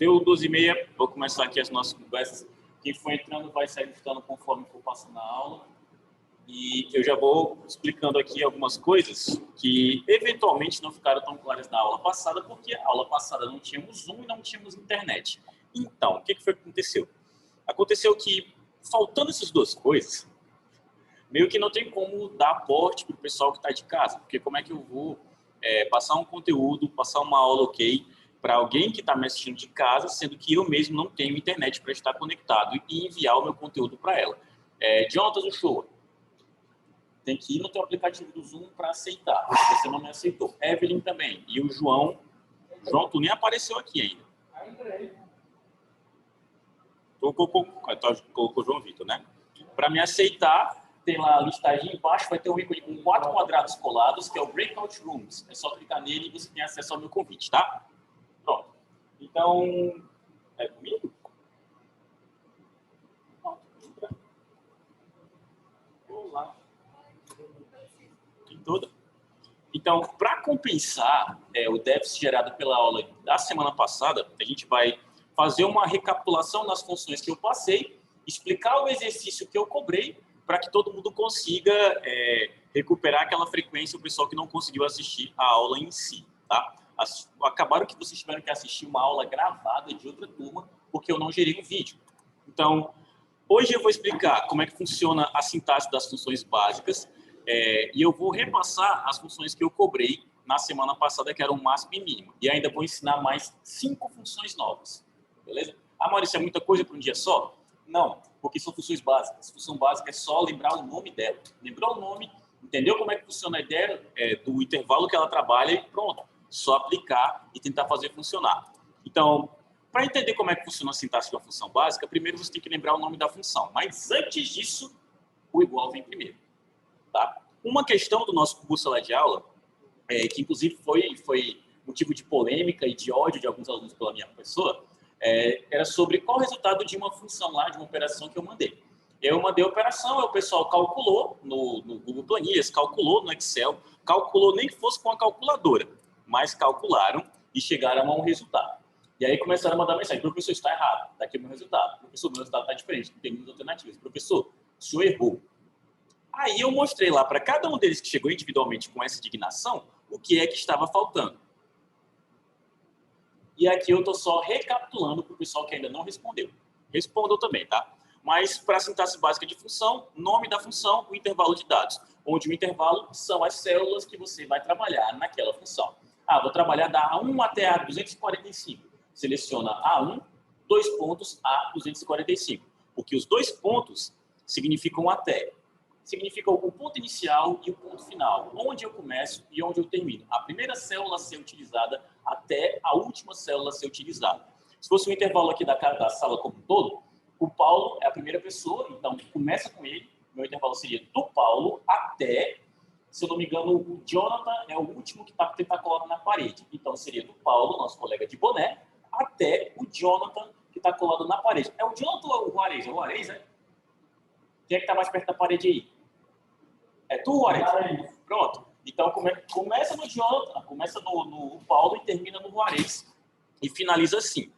Deu 12h30, vou começar aqui as nossas conversas. Quem for entrando vai se ajustando conforme for passando a aula. E eu já vou explicando aqui algumas coisas que eventualmente não ficaram tão claras na aula passada, porque a aula passada não tínhamos Zoom e não tínhamos internet. Então, o que foi que aconteceu? Aconteceu que, faltando essas duas coisas, meio que não tem como dar aporte para o pessoal que está de casa, porque como é que eu vou passar um conteúdo, passar uma aula ok para alguém que está me assistindo de casa, sendo que eu mesmo não tenho internet para estar conectado e enviar o meu conteúdo para ela. Jonathan Uchoa, tem que ir no teu aplicativo do Zoom para aceitar. Você não me aceitou. Evelyn também. E o João. João, tu nem apareceu aqui ainda. Colocou o João Vitor, né? Para me aceitar, tem lá a listagem embaixo, vai ter um ícone com 4 quadrados colados, que é o Breakout Rooms. É só clicar nele e você tem acesso ao meu convite, tá? Pronto. Então, é comigo? Olá. Toda. Então, para compensar o déficit gerado pela aula da semana passada, a gente vai fazer uma recapitulação das funções que eu passei, explicar o exercício que eu cobrei, para que todo mundo consiga recuperar aquela frequência, o pessoal que não conseguiu assistir a aula em si. Tá? Acabaram que vocês tiveram que assistir uma aula gravada de outra turma, porque eu não gerei um vídeo. Então, hoje eu vou explicar como é que funciona a sintaxe das funções básicas, e eu vou repassar as funções que eu cobrei na semana passada, que eram máximo e mínimo. E ainda vou ensinar mais 5 funções novas. Beleza? Ah, Maurício, é muita coisa para um dia só? Não, porque são funções básicas. Função básica é só lembrar o nome dela. Lembrou o nome, entendeu como é que funciona a ideia do intervalo que ela trabalha e pronto. Só aplicar e tentar fazer funcionar. Então, para entender como é que funciona a sintaxe de uma função básica, primeiro você tem que lembrar o nome da função. Mas antes disso, o igual vem primeiro. Tá? Uma questão do nosso curso lá de aula, que inclusive foi motivo de polêmica e de ódio de alguns alunos pela minha pessoa, era sobre qual o resultado de uma função lá, de uma operação que eu mandei. Eu mandei a operação, o pessoal calculou no Google Planilhas, calculou no Excel, calculou nem que fosse com a calculadora, mas calcularam e chegaram a um resultado. E aí começaram a mandar mensagem: professor, está errado, está aqui o meu resultado. Professor, o meu resultado está diferente, não tem muitas alternativas. Professor, o senhor errou. Aí eu mostrei lá para cada um deles que chegou individualmente com essa indignação o que é que estava faltando. E aqui eu estou só recapitulando para o pessoal que ainda não respondeu. Respondam também, tá? Mas para a sintaxe básica de função, nome da função, o intervalo de dados. Onde o intervalo são as células que você vai trabalhar naquela função. Ah, vou trabalhar da A1 até a 245. Seleciona A1, 2 pontos, A 245. Porque os 2 pontos significam até. Significa o ponto inicial e o ponto final, onde eu começo e onde eu termino. A primeira célula a ser utilizada até a última célula a ser utilizada. Se fosse um intervalo aqui da sala como um todo, o Paulo é a primeira pessoa, então começa com ele, meu intervalo seria do Paulo até, se eu não me engano, o Jonathan é o último que está colado na parede. Então seria do Paulo, nosso colega de boné, até o Jonathan que está colado na parede. É o Jonathan ou o Juarez? É o Juarez, né? Quem é que está mais perto da parede aí? É tu, Juarez? Pronto. Então, começa no Jonathan, começa no Paulo e termina no Juarez. E finaliza assim,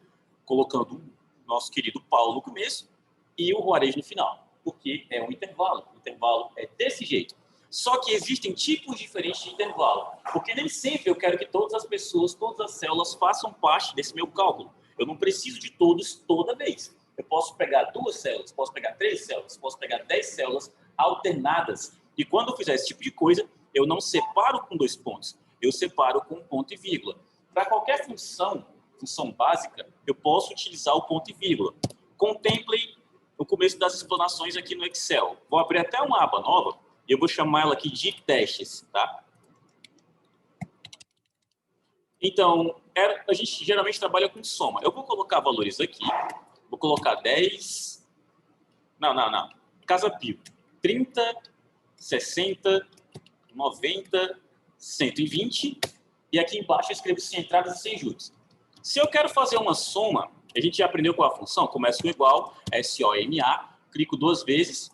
colocando o nosso querido Paulo no começo e o Juarez no final. Porque é um intervalo. O intervalo é desse jeito. Só que existem tipos diferentes de intervalo. Porque nem sempre eu quero que todas as pessoas, todas as células façam parte desse meu cálculo. Eu não preciso de todos toda vez. Eu posso pegar 2 células, posso pegar 3 células, posso pegar 10 células alternadas. E quando eu fizer esse tipo de coisa, eu não separo com 2 pontos, eu separo com um ponto e vírgula. Para qualquer função básica, eu posso utilizar o ponto e vírgula. Contemplem o começo das explanações aqui no Excel. Vou abrir até uma aba nova e eu vou chamar ela aqui de testes, tá? Então, a gente geralmente trabalha com soma. Eu vou colocar valores aqui. Vou colocar 10... Não. Casa Pio. 30, 60, 90, 120. E aqui embaixo eu escrevo sem entradas e sem juros. Se eu quero fazer uma soma, a gente já aprendeu qual é a função. Começa com igual, SOMA. Clico 2 vezes.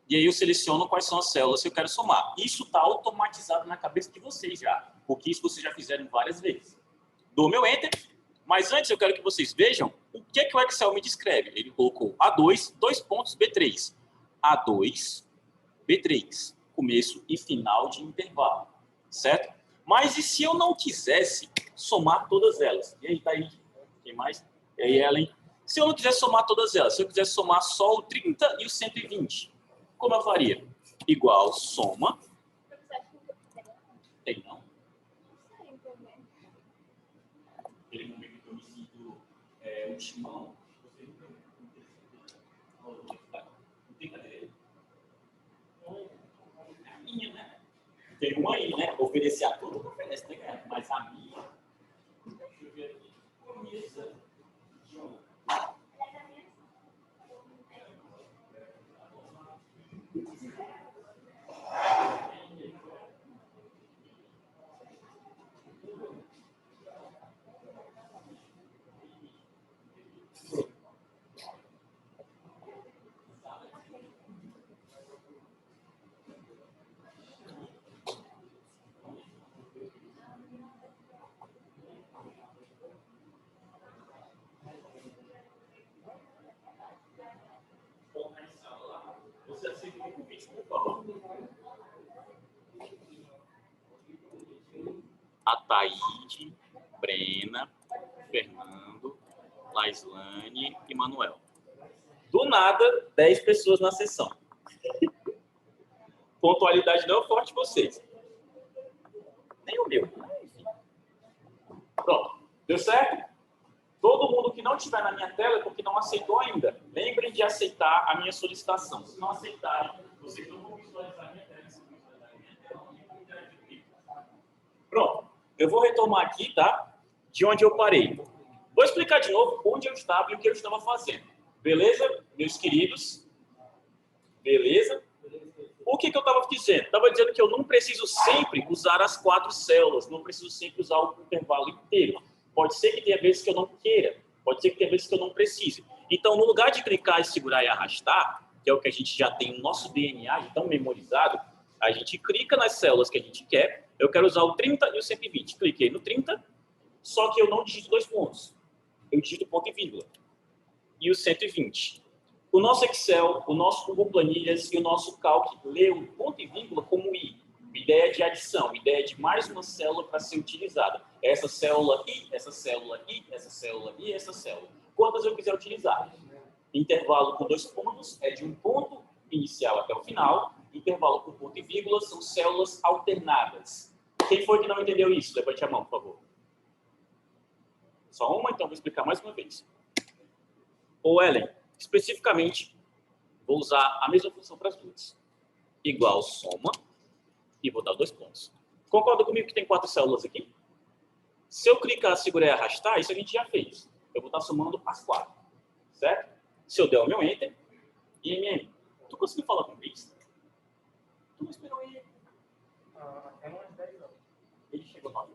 E aí eu seleciono quais são as células que eu quero somar. Isso está automatizado na cabeça de vocês já. Porque isso vocês já fizeram várias vezes. Dou meu Enter. Mas antes eu quero que vocês vejam o que é que o Excel me descreve. Ele colocou A2, 2 pontos, B3. A2, B3. Começo e final de intervalo. Certo? Mas e se eu não quisesse somar todas elas? E aí, tá aí? Quem mais? E aí, Ellen? Se eu não quisesse somar todas elas, se eu quisesse somar só o 30 e o 120, como eu faria? Igual soma. Tem não? Aquele momento que eu me sinto o timão. Não tem cadeira? É a minha, né? Tem uma aí, né? Oferecer a tudo, não oferece, né? Mas a minha. Deixa eu ver aqui. Camisa. Você aceita o convite, por favor? A Taíde, Brena, Fernando, Laislane e Manuel. Do nada, 10 pessoas na sessão. Pontualidade não é forte de vocês. Nem o meu. Enfim. Pronto. Deu certo? Todo mundo que não estiver na minha tela é porque não aceitou ainda. Lembrem de aceitar a minha solicitação. Se não aceitarem, vocês não vão visualizar a minha tela. Se não visualizar a minha tela, não vão interagir comigo. Pronto. Eu vou retomar aqui, tá? De onde eu parei. Vou explicar de novo onde eu estava e o que eu estava fazendo. Beleza, meus queridos? Beleza? O que eu estava dizendo? Estava dizendo que eu não preciso sempre usar as 4 células, não preciso sempre usar o intervalo inteiro. Pode ser que tenha vezes que eu não queira, pode ser que tenha vezes que eu não precise. Então, no lugar de clicar e segurar e arrastar, que é o que a gente já tem no nosso DNA, de tão memorizado, a gente clica nas células que a gente quer. Eu quero usar o 30 e o 120. Cliquei no 30, só que eu não digito 2 pontos. Eu digito ponto e vírgula. E o 120. O nosso Excel, o nosso Google Planilhas e o nosso Calc lê o ponto e vírgula como I. Ideia de adição, ideia de mais uma célula para ser utilizada. Essa célula I, essa célula I, essa célula I, essa célula. Quantas eu quiser utilizar? Intervalo com 2 pontos é de um ponto inicial até o final. Intervalo com ponto e vírgula são células alternadas. Quem foi que não entendeu isso? Levante a mão, por favor. Só uma, então vou explicar mais uma vez. Ou Ellen, especificamente, vou usar a mesma função para as duas. Igual soma, e vou dar 2 pontos. Concorda comigo que tem 4 células aqui? Se eu clicar, segurar e arrastar, isso a gente já fez. Eu vou estar somando as 4. Certo? Se eu der o meu Enter, IMM. Tu conseguiu falar com o Cris? Tu não esperou ele? É umas 10 horas. Ele chegou 9.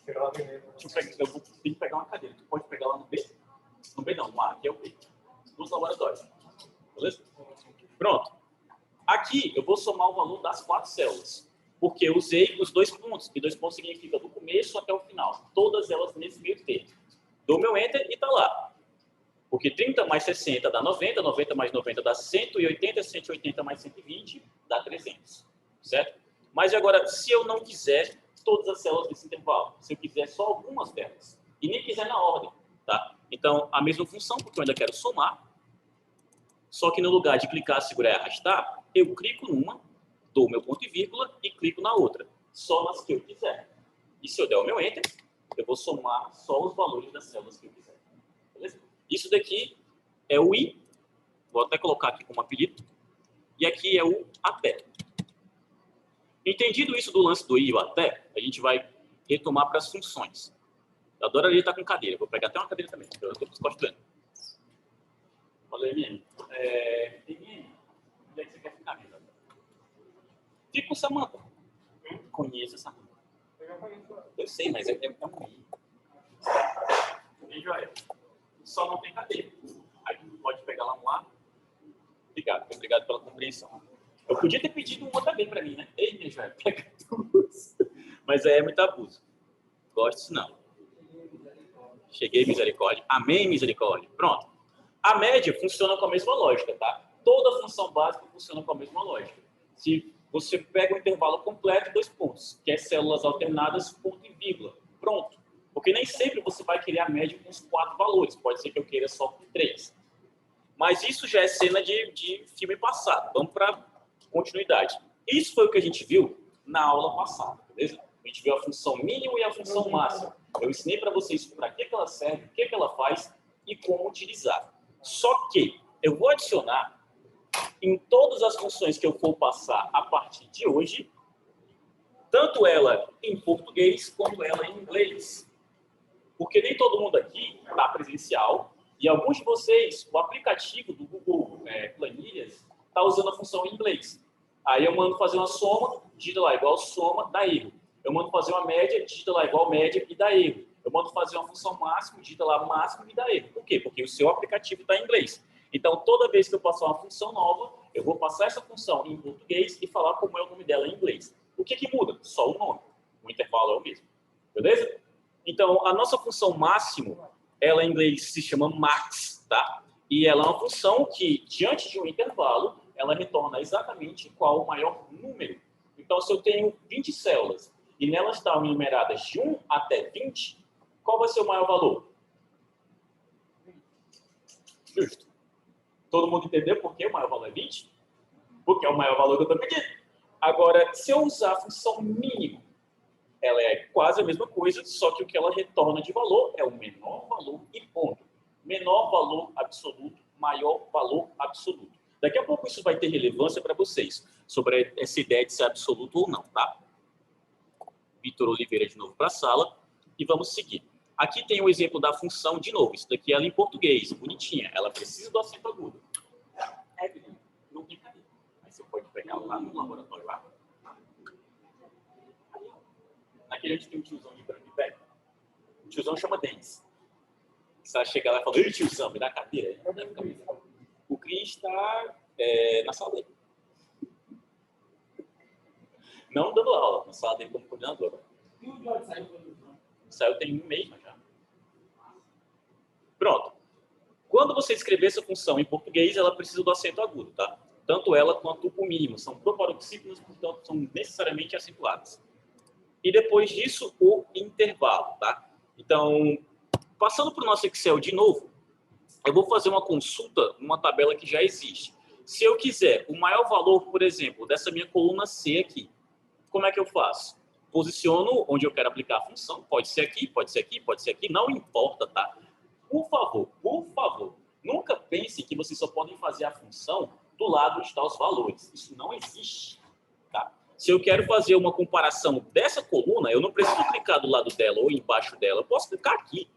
Chegou lá primeiro. Eu vou ter que pegar uma cadeira. Tu pode pegar lá no B? No B não, no A, que é o B. Nos laboratórios. Beleza? Pronto. Aqui eu vou somar o valor das 4 células. Porque eu usei os 2 pontos. E 2 pontos significa do começo até o final. Todas elas nesse meio termo. Dou meu Enter e está lá. Porque 30 mais 60 dá 90, 90 mais 90 dá 180, 180 mais 120 dá 300. Certo? Mas agora, se eu não quiser todas as células desse intervalo, se eu quiser só algumas delas, e nem quiser na ordem, tá? Então, a mesma função, porque eu ainda quero somar, só que no lugar de clicar, segurar e arrastar, eu clico numa, dou meu ponto e vírgula e clico na outra, só nas que eu quiser. E se eu der o meu Enter, eu vou somar só os valores das células que eu quiser. Beleza? Isso daqui é o I, vou até colocar aqui como apelido, e aqui é o até. Entendido isso do lance do I e o até, a gente vai retomar para as funções. Eu adoraria estar com cadeira, vou pegar até uma cadeira também, eu estou gostando. Falei, MM. MM, onde é que você quer ficar, meu? Fica com Samanta. Conheço essa Samanta. Eu sei, mas é um I. Bem, joia. Só não tem cadeira. Aí pode pegar lá no ar. Obrigado pela compreensão. Eu podia ter pedido uma também para mim, né? Ei, minha joia, pega duas. Mas aí é muito abuso. Gosto disso não. Cheguei, misericórdia. Amém, misericórdia. Pronto. A média funciona com a mesma lógica, tá? Toda função básica funciona com a mesma lógica. Se você pega o intervalo completo, 2 pontos, que é células alternadas, ponto e vírgula. Pronto. Porque nem sempre você vai querer a média com os 4 valores. Pode ser que eu queira só com 3. Mas isso já é cena de filme passado. Vamos para continuidade. Isso foi o que a gente viu na aula passada, beleza? A gente viu a função mínima e a função máxima. Eu ensinei para vocês para que ela serve, o que ela faz e como utilizar. Só que eu vou adicionar em todas as funções que eu for passar a partir de hoje, tanto ela em português como ela em inglês. Porque nem todo mundo aqui está presencial e alguns de vocês, o aplicativo do Google Planilhas, está usando a função em inglês. Aí eu mando fazer uma soma, digita lá igual soma, dá erro. Eu mando fazer uma média, digita lá igual média e dá erro. Eu mando fazer uma função máxima, digita lá máximo e dá erro. Por quê? Porque o seu aplicativo está em inglês. Então, toda vez que eu passar uma função nova, eu vou passar essa função em português e falar como é o nome dela em inglês. O que muda? Só o nome. O intervalo é o mesmo. Beleza? Então, a nossa função máximo, ela em inglês se chama max, tá? E ela é uma função que, diante de um intervalo, ela retorna exatamente qual o maior número. Então, se eu tenho 20 células e nelas estão numeradas de 1 até 20, qual vai ser o maior valor? Justo. Todo mundo entendeu por que o maior valor é 20? Porque é o maior valor que eu estou pedindo. Agora, se eu usar a função mínimo, ela é quase a mesma coisa, só que o que ela retorna de valor é o menor valor e ponto. Menor valor absoluto, maior valor absoluto. Daqui a pouco isso vai ter relevância para vocês, sobre essa ideia de ser absoluto ou não, tá? Vitor Oliveira de novo para a sala e vamos seguir. Aqui tem o exemplo da função de novo. Isso daqui ela em português, bonitinha. Ela precisa do acento agudo. É, não brincadeira. Aí você pode pegar lá no laboratório lá. Naquele onde tem um tiozão de branco e velho. O tiozão chama Denis. Você vai chegar lá e falar, ei tiozão, me dá a cadeira. O Cris está na sala dele. Não dando aula, na sala dele como coordenador. E o Jorge saiu? Saiu tem 1 mês já. Pronto. Quando você escrever essa função em português, ela precisa do acento agudo, tá? Tanto ela quanto o mínimo. São proparoxítonas, portanto, são necessariamente acentuadas. E depois disso, o intervalo, tá? Então, passando para o nosso Excel de novo, eu vou fazer uma consulta numa tabela que já existe. Se eu quiser o maior valor, por exemplo, dessa minha coluna C aqui, como é que eu faço? Posiciono onde eu quero aplicar a função. Pode ser aqui, pode ser aqui, pode ser aqui. Não importa, tá? Por favor, nunca pensem que vocês só podem fazer a função do lado onde estão os valores. Isso não existe, tá? Se eu quero fazer uma comparação dessa coluna, eu não preciso clicar do lado dela ou embaixo dela. Eu posso clicar aqui.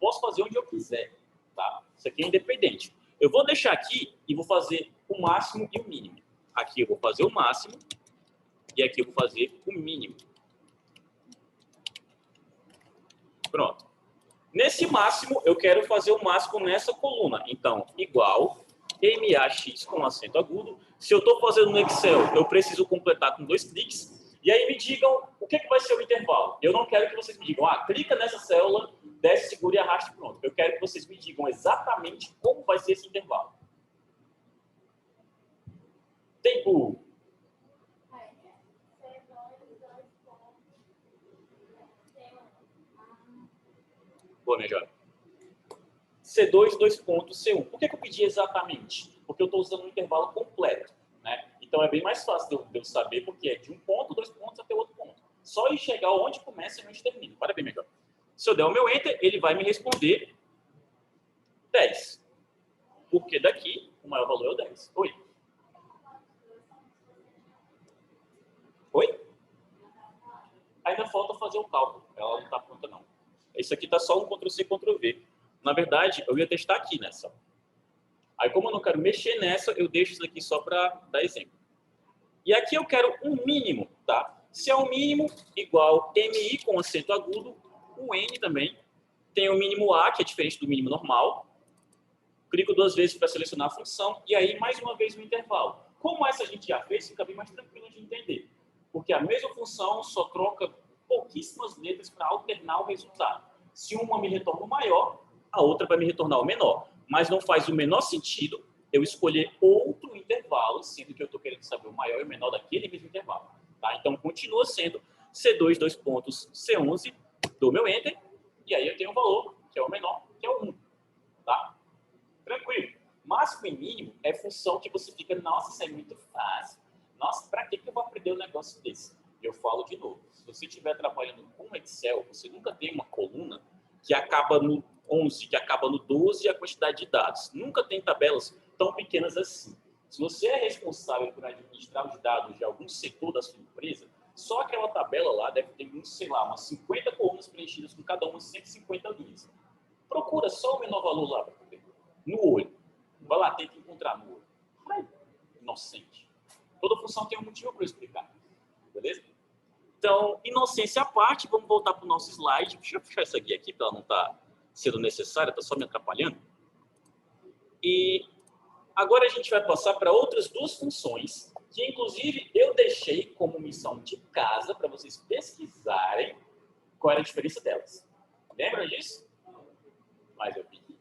Posso fazer onde eu quiser, tá? Isso aqui é independente. Eu vou deixar aqui e vou fazer o máximo e o mínimo. Aqui eu vou fazer o máximo e aqui eu vou fazer o mínimo. Pronto. Nesse máximo, eu quero fazer o máximo nessa coluna. Então, igual MAX com acento agudo. Se eu estou fazendo no Excel, eu preciso completar com 2 cliques. E aí me digam o que vai ser o intervalo. Eu não quero que vocês me digam, clica nessa célula, desce, segura e arraste, pronto. Eu quero que vocês me digam exatamente como vai ser esse intervalo. Tempo. Boa, minha jovem. C2, 2 pontos, C1. Por que eu pedi exatamente? Porque eu estou usando um intervalo completo, né? Então é bem mais fácil de eu saber, porque é de 1 ponto, 2 pontos até outro ponto. Só ir chegar onde começa e onde termina. Parabéns, minha jovem. Se eu der o meu Enter, ele vai me responder 10. Porque daqui, o maior valor é o 10. Oi? Oi? Ainda falta fazer o cálculo. Ela não está pronta, não. Isso aqui está só um Ctrl+C, Ctrl+V. Na verdade, eu ia testar aqui nessa. Aí, como eu não quero mexer nessa, eu deixo isso aqui só para dar exemplo. E aqui eu quero um mínimo, tá? Se é um mínimo, igual MI com acento agudo, o N também. Tem o mínimo A, que é diferente do mínimo normal. Clico 2 vezes para selecionar a função. E aí, mais uma vez, o intervalo. Como essa a gente já fez, fica bem mais tranquilo de entender. Porque a mesma função só troca pouquíssimas letras para alternar o resultado. Se uma me retorna o maior, a outra vai me retornar o menor. Mas não faz o menor sentido eu escolher outro intervalo, sendo que eu estou querendo saber o maior e o menor daquele mesmo intervalo. Tá? Então, continua sendo C2, 2 pontos, C11, dou meu Enter, e aí eu tenho um valor, que é o menor, que é o 1. Tá? Tranquilo. Máximo e mínimo é função que você fica, nossa, isso é muito fácil. Nossa, para que eu vou aprender um negócio desse? Eu falo de novo. Se você estiver trabalhando com Excel, você nunca tem uma coluna que acaba no 11, que acaba no 12 a quantidade de dados. Nunca tem tabelas tão pequenas assim. Se você é responsável por administrar os dados de algum setor da sua empresa, só aquela tabela lá deve ter, sei lá, umas 50 colunas preenchidas com cada uma 150 linhas. Procura só o menor valor lá para poder. No olho. Vai lá, tem que encontrar no olho. Ai, inocente. Toda função tem um motivo para eu explicar. Beleza? Então, inocência à parte, vamos voltar para o nosso slide. Deixa eu puxar essa guia aqui, para ela não estar sendo necessária, está só me atrapalhando. E agora a gente vai passar para outras duas funções, que inclusive eu deixei como missão de casa para vocês pesquisarem qual era a diferença delas. Lembra disso? Mas eu pedi.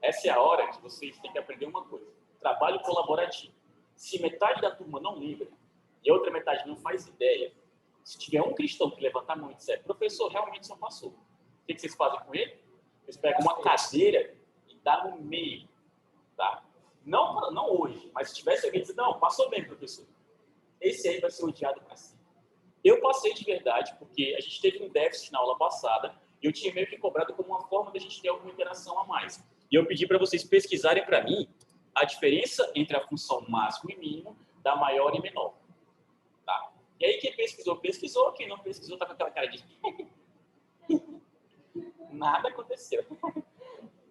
Essa é a hora que vocês têm que aprender uma coisa. Trabalho colaborativo. Se metade da turma não lembra e a outra metade não faz ideia, se tiver um cristão que levantar a mão e disser, professor, realmente não passou. O que vocês fazem com ele? Vocês pegam uma cadeira e dá no meio. Tá? Não hoje, mas se tivesse alguém dizendo, não, passou bem, professor. Esse aí vai ser odiado para sempre. Eu passei de verdade, porque a gente teve um déficit na aula passada e eu tinha meio que cobrado como uma forma da gente ter alguma interação a mais. E eu pedi para vocês pesquisarem para mim a diferença entre a função máximo e mínimo da maior e menor. Tá? E aí quem pesquisou, pesquisou. Quem não pesquisou tá com aquela cara de... Nada aconteceu.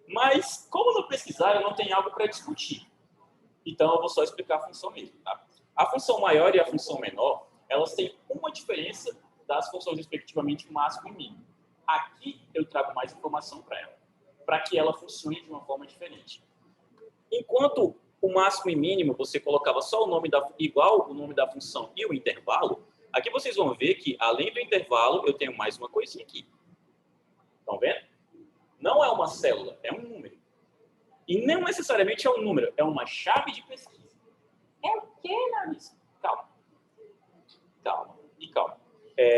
Mas, como não pesquisaram, não tem algo para discutir. Então, eu vou só explicar a função mesmo. Tá? A função maior e a função menor, elas têm uma diferença das funções, respectivamente, máximo e mínimo. Aqui, eu trago mais informação para ela, para que ela funcione de uma forma diferente. Enquanto o máximo e mínimo, você colocava só o nome igual o nome da função e o intervalo, aqui vocês vão ver que, além do intervalo, eu tenho mais uma coisinha aqui. Estão vendo? Não é uma célula, é um número. E não necessariamente é um número, é uma chave de pesquisa. É o quê, Nanis? Calma. Calma. E calma.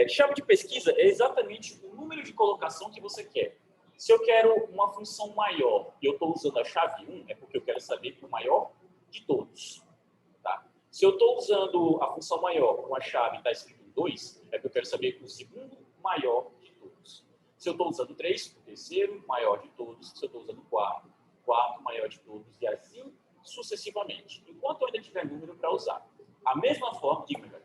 Chave de pesquisa é exatamente o número de colocação que você quer. Se eu quero uma função maior e eu estou usando a chave 1, é porque eu quero saber o maior de todos. Tá? Se eu estou usando a função maior com a chave está escrito em 2, é porque eu quero saber o segundo maior de todos. Se eu estou usando 3, o terceiro maior de todos. Se eu estou usando 4, o quarto maior de todos. E assim sucessivamente. Enquanto eu ainda tiver número para usar. A mesma forma, diga melhor.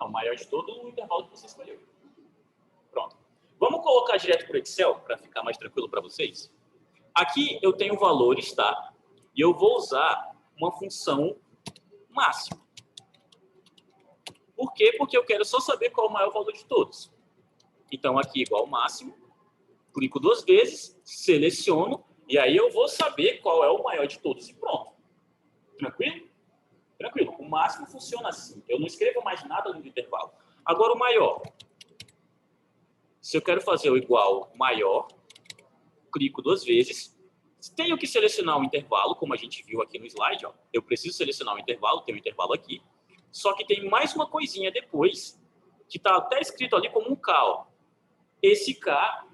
Não, maior de todo o intervalo que você escolheu. Pronto. Vamos colocar direto para o Excel, para ficar mais tranquilo para vocês. Aqui eu tenho valores, tá? E eu vou usar uma função máxima. Por quê? Porque eu quero só saber qual é o maior valor de todos. Então, aqui igual ao máximo, clico 2 vezes, seleciono, e aí eu vou saber qual é o maior de todos e pronto. Tranquilo? Tranquilo. O máximo funciona assim. Eu não escrevo mais nada no intervalo. Agora o maior. Se eu quero fazer o igual maior, clico 2 vezes. Tenho que selecionar um intervalo, como a gente viu aqui no slide. Ó. Eu preciso selecionar um intervalo, tem um intervalo aqui. Só que tem mais uma coisinha depois, que está até escrito ali como um K. Ó. Esse K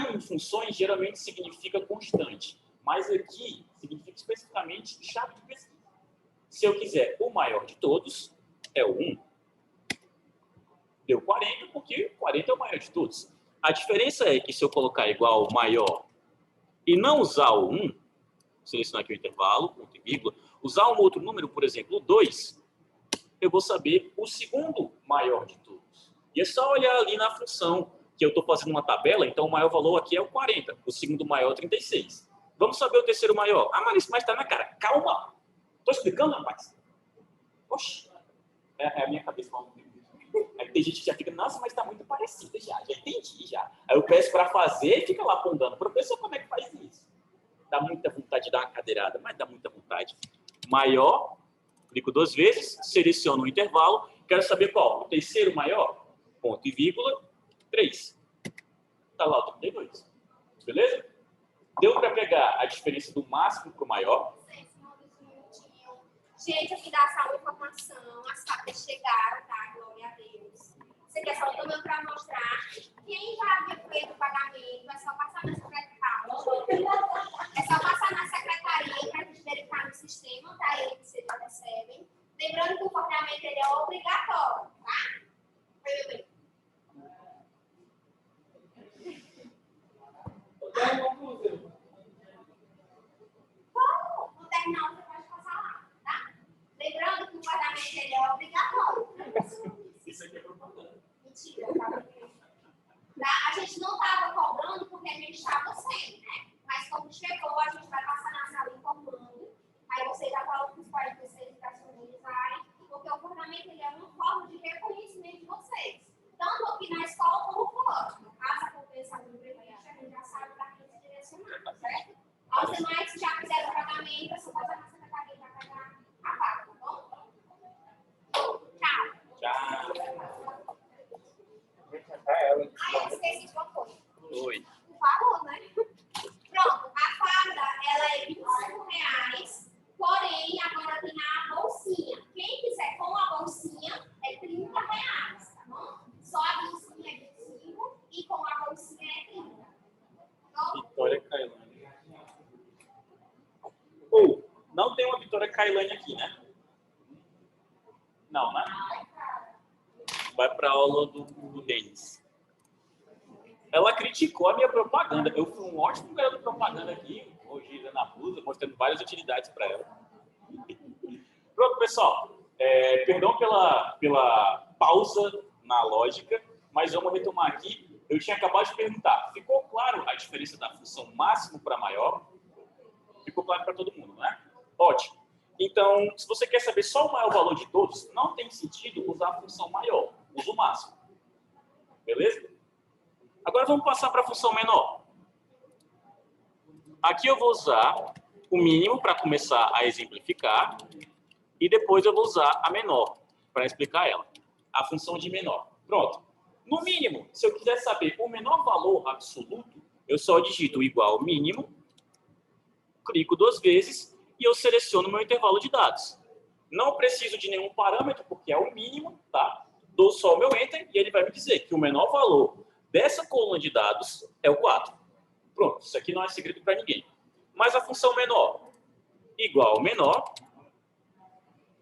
em funções geralmente significa constante. Mas aqui significa especificamente chave de pesquisa. Se eu quiser o maior de todos, é o 1. Deu 40, porque 40 é o maior de todos. A diferença é que se eu colocar igual maior e não usar o 1, selecionar aqui o intervalo, ponto e vírgula, usar um outro número, por exemplo, o 2, eu vou saber o segundo maior de todos. E é só olhar ali na função que eu estou fazendo uma tabela, então o maior valor aqui é o 40, o segundo maior é o 36. Vamos saber o terceiro maior. Ah, mas está na cara. Calma! Estou explicando, rapaz. Oxi. É a minha cabeça falando. Aí tem gente que já fica, nossa, mas está muito parecida já entendi já. Aí eu peço para fazer e fica lá apontando. Professor, como é que faz isso? Dá muita vontade de dar uma cadeirada, mas dá muita vontade. Maior, clico 2 vezes, seleciono o intervalo, quero saber qual? O terceiro maior? ponto e vírgula 3. Está lá o 32. Beleza? Deu para pegar a diferença do máximo para o maior? Gente, aqui dá essa informação, as cartas chegaram, tá? Glória a Deus. Você quer só também para mostrar. Quem já fez o pagamento, é só passar na secretaria. É só passar na secretaria para a gente verificar no sistema, tá? Aí vocês já recebem. Lembrando que o pagamento ele é obrigatório, tá? Meu bem. Vamos terminar, você pode passar lá, tá? Lembrando que o pagamento ele é obrigatório. Isso aqui é propaganda. Mentira, tá? A gente não estava cobrando porque a gente estava sem, né? Mas como chegou, a gente vai passar na sala informando. Aí vocês já falam com os pais de vocês para se organizarem, porque o pagamento ele é uma forma de reconhecimento de vocês. Tanto aqui na escola como fora. No caso, a compensação do presidente, a gente já sabe para quem se direcionar, certo? Aos demais que já fizeram o pagamento, é só passar na secretaria para pegar a vaga, tá bom? Tchau. Tchau. Ah, eu esqueci de uma coisa. Oi. Por favor, né? Pronto, a farda, ela é R$25, porém, agora tem a bolsinha. Quem quiser com a bolsinha, é R$30, tá bom? Só a bolsinha é 25 e com a bolsinha é 30. Então, Vitória Cailane. Ou, não tem uma Vitória Cailane aqui, né? Não, né? Vai para a aula do Denis. Ela criticou a minha propaganda. Eu fui um ótimo garoto de propaganda aqui, hoje na blusa, mostrando várias utilidades para ela. Pronto, pessoal. Perdão pela pausa na lógica, mas vamos retomar aqui. Eu tinha acabado de perguntar. Ficou claro a diferença da função máximo para maior? Ficou claro para todo mundo, né? Ótimo. Então, se você quer saber só o maior valor de todos, não tem sentido usar a função maior. Usa o máximo. Beleza? Agora vamos passar para a função menor. Aqui eu vou usar o mínimo para começar a exemplificar e depois eu vou usar a menor para explicar ela. A função de menor. Pronto. No mínimo, se eu quiser saber o menor valor absoluto, eu só digito igual mínimo, clico 2 vezes e eu seleciono meu intervalo de dados. Não preciso de nenhum parâmetro, porque é o mínimo, tá? Dou só o meu Enter e ele vai me dizer que o menor valor dessa coluna de dados é o 4. Pronto, isso aqui não é segredo para ninguém. Mas a função menor, igual menor,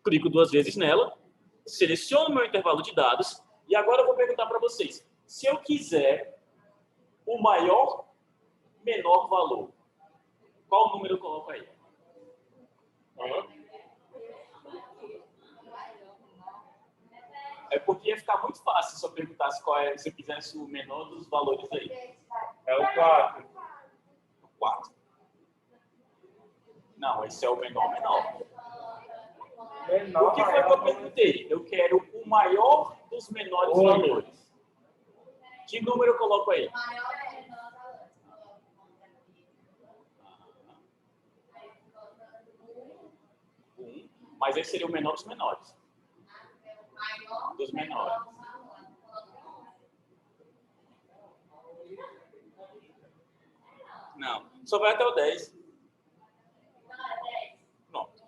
clico 2 vezes nela, seleciono meu intervalo de dados e agora eu vou perguntar para vocês, se eu quiser o maior, menor valor, qual número eu coloco aí? É porque ia ficar muito fácil se eu perguntasse qual é, se eu quisesse o menor dos valores aí. É o 4. O 4? Não, esse é o menor. O que foi que eu perguntei? Eu quero o maior dos menores valores. Que número eu coloco aí? Mas esse seria o menor dos menores. Dos menores. Não, só vai até o 10. Pronto.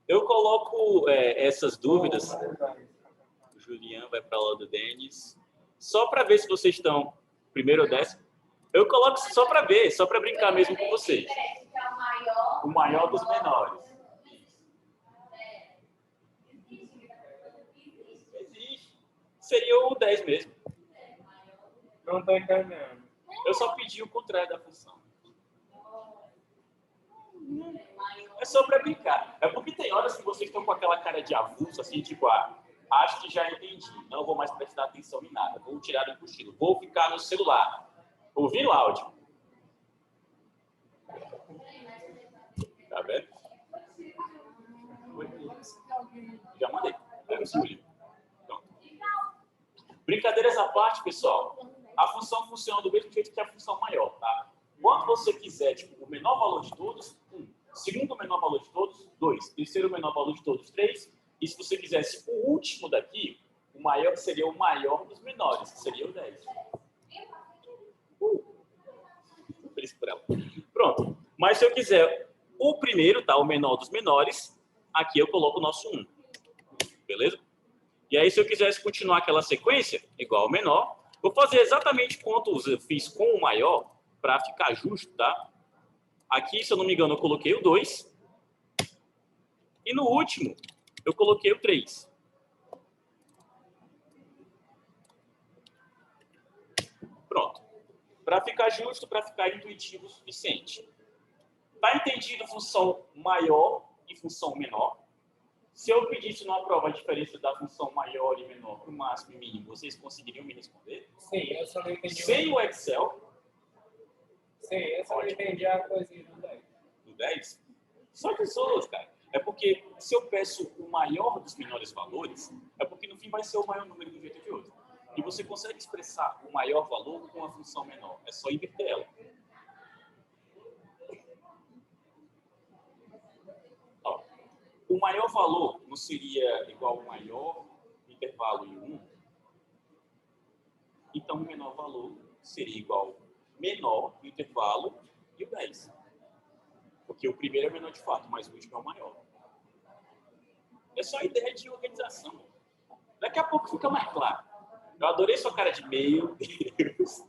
Eu coloco essas dúvidas. O Julian vai para a aula do Denis. Só para ver se vocês estão primeiro ou 10. Eu coloco só para ver, só para brincar mesmo com vocês. O maior dos menores. Existe. Seria o 10 mesmo. Não estou entendendo. Eu só pedi o contrário da função. É só para brincar. É porque tem horas que vocês estão com aquela cara de avulso, assim, tipo, acho que já entendi. Não vou mais prestar atenção em nada. Vou tirar do cochilo. Vou ficar no celular. Ouvir o áudio. Tá vendo? Já mandei. Então, brincadeiras à parte, pessoal. A função funciona do mesmo jeito que a função maior, tá? Quando você quiser, tipo, o menor valor de todos, 1. Segundo menor valor de todos, 2. Terceiro menor valor de todos, 3. E se você quisesse o último daqui, o O maior seria o maior dos menores, que seria o 10. Feliz por ela. Pronto. Mas se eu quiser o primeiro, tá? O menor dos menores, aqui eu coloco o nosso 1. Beleza? E aí, se eu quisesse continuar aquela sequência, igual ao menor, vou fazer exatamente quantos eu fiz com o maior, para ficar justo, tá? Aqui, se eu não me engano, eu coloquei o 2. E no último, eu coloquei o 3. Pronto. Para ficar justo, para ficar intuitivo o suficiente. Tá entendido função maior e função menor? Se eu pedisse numa prova a diferença da função maior e menor para o máximo e mínimo, vocês conseguiriam me responder? Sim, eu só não entendi. Sem o Excel? Sim, eu só não entendi a coisinha do 10. Do 10? Só pessoas, cara. É porque se eu peço o maior dos menores valores, é porque no fim vai ser o maior número do jeito de outro. E você consegue expressar o maior valor com a função menor. É só inverter ela. Ó, o maior valor não seria igual ao maior intervalo e 1? Então, o menor valor seria igual ao menor intervalo e o 10. Porque o primeiro é o menor de fato, mas o último é o maior. É só a ideia de organização. Daqui a pouco fica mais claro. Eu adorei sua cara de meu Deus.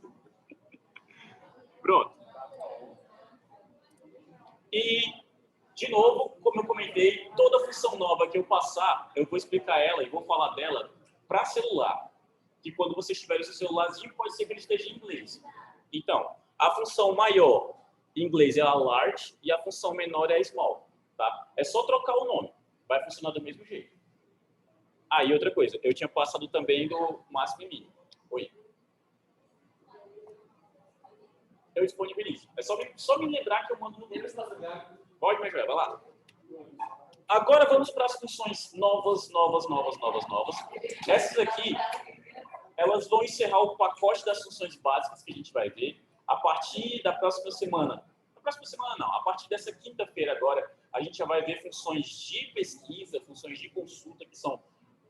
Pronto. E, de novo, como eu comentei, toda função nova que eu passar, eu vou explicar ela e vou falar dela para celular. Que quando você estiver no seu celularzinho, pode ser que ele esteja em inglês. Então, a função maior em inglês é a large e a função menor é a small. Tá? É só trocar o nome. Vai funcionar do mesmo jeito. Ah, e outra coisa, eu tinha passado também do máximo e mínimo. Oi. Eu disponibilizo. É só me lembrar que eu mando no número. Pode, mas vai lá. Agora vamos para as funções novas. Essas aqui, elas vão encerrar o pacote das funções básicas que a gente vai ver a partir da próxima semana. Na próxima semana não, a partir dessa quinta-feira agora, a gente já vai ver funções de pesquisa, funções de consulta que são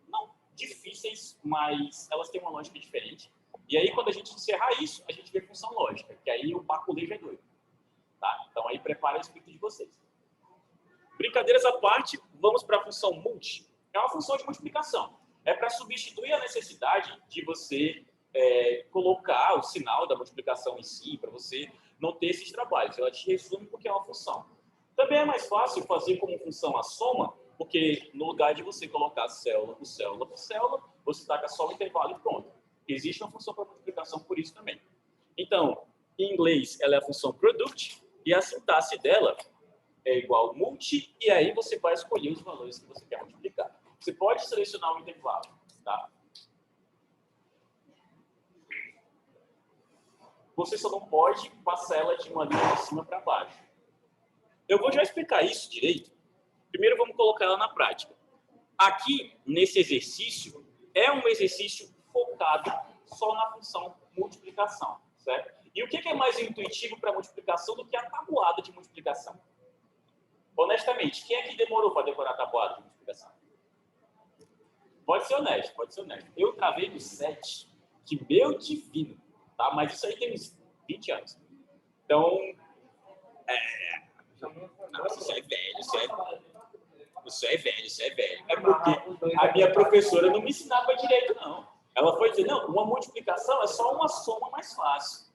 não difíceis, mas elas têm uma lógica diferente. E aí, quando a gente encerrar isso, a gente vê função lógica, que aí o baculejo é doido. Tá? Então, aí prepara o espírito de vocês. Brincadeiras à parte, vamos para a função multi. É uma função de multiplicação. É para substituir a necessidade de você colocar o sinal da multiplicação em si, para você não ter esses trabalhos. Ela te resume porque é uma função. Também é mais fácil fazer como função a soma, porque no lugar de você colocar célula por célula por célula, você taca só o intervalo e pronto. Existe uma função para multiplicação por isso também. Então, em inglês, ela é a função product e a sintaxe dela é igual multi, e aí você vai escolher os valores que você quer multiplicar. Você pode selecionar o intervalo, tá? Você só não pode passar ela de maneira de cima para baixo. Eu vou já explicar isso direito. Primeiro vamos colocar ela na prática. Aqui, nesse exercício, é um exercício focado só na função multiplicação, certo? E o que é mais intuitivo para multiplicação do que a tabuada de multiplicação? Honestamente, quem é que demorou para decorar a tabuada de multiplicação? Pode ser honesto, pode ser honesto. Eu travei no 7, que meu divino, tá? Mas isso aí tem uns 20 anos. Então, nossa, isso é velho, isso é velho. É porque a minha professora não me ensinava direito, não. Ela foi dizer, não, uma multiplicação é só uma soma mais fácil.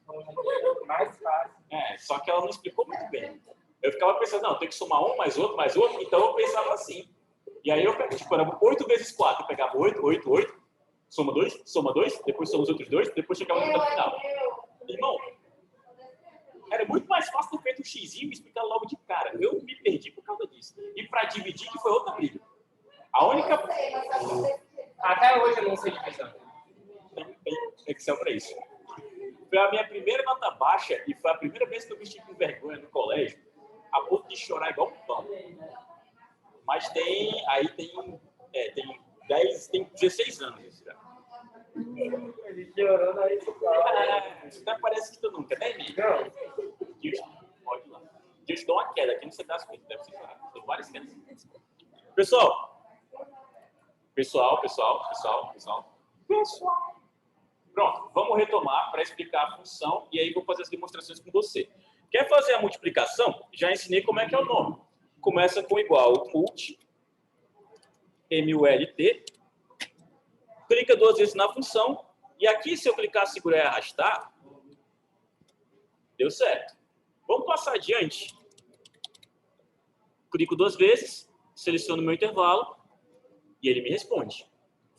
Mais fácil. Só que ela não explicou muito bem. Eu ficava pensando, não, tem que somar um, mais outro, então eu pensava assim. E aí eu pegava, tipo, era 8 vezes 4, eu pegava 8, soma 2, depois soma os outros 2, depois chegava no final. Irmão, era muito mais fácil ter feito um xizinho e explicar logo de cara. Eu me perdi por causa disso. E para dividir, que foi outra briga. A única... Até hoje eu não sei divisão. Tem Excel para isso. Foi a minha primeira nota baixa e foi a primeira vez que eu me senti com vergonha no colégio, a ponto de chorar igual um pão. Mas tem 16 anos isso já. Ele chorando aí, Até parece que tu nunca, né, amigo? não. Deus, pode ir lá. Deus dá uma queda aqui no cedaço, deve ser chorar. Tem várias quedas. Pessoal. Pessoal. Pronto, vamos retomar para explicar a função e aí vou fazer as demonstrações com você. Quer fazer a multiplicação? Já ensinei como é que é o nome. Começa com igual mult, MULT, clica 2 vezes na função e aqui se eu clicar, segurar e arrastar, deu certo. Vamos passar adiante. Clico 2 vezes, seleciono o meu intervalo e ele me responde.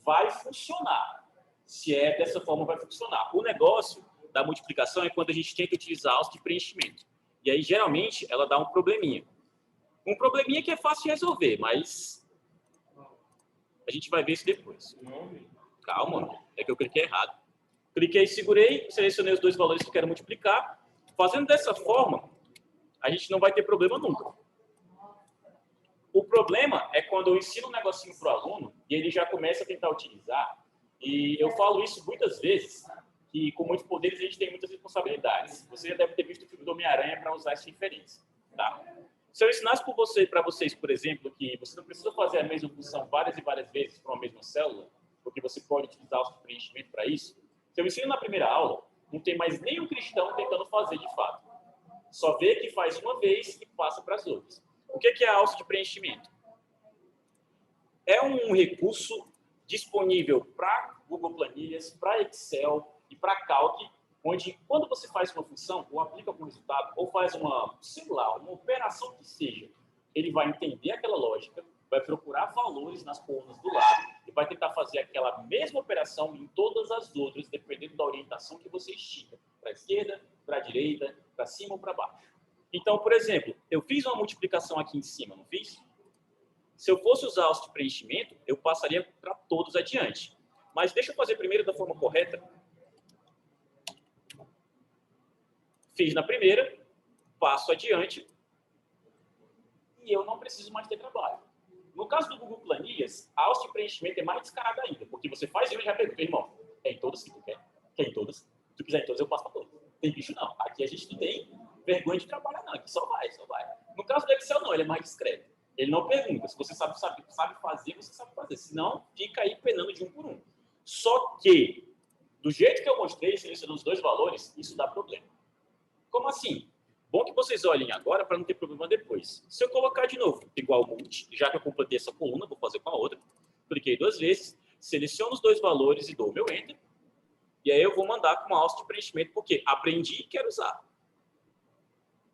Vai funcionar. Se é dessa forma, vai funcionar. O negócio da multiplicação é quando a gente tenta utilizar alça de preenchimento. E aí, geralmente, ela dá um probleminha. Um probleminha que é fácil de resolver, mas a gente vai ver isso depois. Calma, é que eu cliquei errado. Cliquei, segurei, selecionei os dois valores que eu quero multiplicar. Fazendo dessa forma, a gente não vai ter problema nunca. O problema é quando eu ensino um negocinho para o aluno e ele já começa a tentar utilizar. E eu falo isso muitas vezes, que com muitos poderes a gente tem muitas responsabilidades. Você já deve ter visto o filme do Homem-Aranha para usar essa inferência. Tá? Se eu ensinasse para vocês, por exemplo, que você não precisa fazer a mesma função várias e várias vezes para uma mesma célula, porque você pode utilizar o preenchimento para isso, se eu ensino na primeira aula, não tem mais nenhum cristão tentando fazer de fato. Só vê que faz uma vez e passa para as outras. O que é a alça de preenchimento? É um recurso disponível para Google Planilhas, para Excel e para Calc, onde quando você faz uma função, ou aplica algum resultado, ou faz uma, sei lá, uma operação que seja, ele vai entender aquela lógica, vai procurar valores nas colunas do lado e vai tentar fazer aquela mesma operação em todas as outras, dependendo da orientação que você estica, para a esquerda, para a direita, para cima ou para baixo. Então, por exemplo, eu fiz uma multiplicação aqui em cima, não fiz? Se eu fosse usar o preenchimento, eu passaria para todos adiante. Mas deixa eu fazer primeiro da forma correta. Fiz na primeira, passo adiante e eu não preciso mais ter trabalho. No caso do Google Planilhas, a alça de preenchimento é mais descarada ainda, porque você faz e eu já pergunto, irmão, é em todas que tu quer? Quer em todas? Se tu quiser em todas, eu passo para todas. Tem bicho não. Aqui a gente não tem vergonha de trabalhar não, aqui só vai, só vai. No caso do Excel não, ele é mais discreto. Ele não pergunta. Se você sabe fazer, você sabe fazer. Senão, fica aí penando de um por um. Só que, do jeito que eu mostrei, selecionando os dois valores, isso dá problema. Como assim? Bom que vocês olhem agora para não ter problema depois. Se eu colocar de novo, igual multi, já que eu completei essa coluna, vou fazer com a outra. Cliquei 2 vezes, seleciono os dois valores e dou o meu Enter. E aí eu vou mandar com uma alça de preenchimento, porque aprendi e quero usar.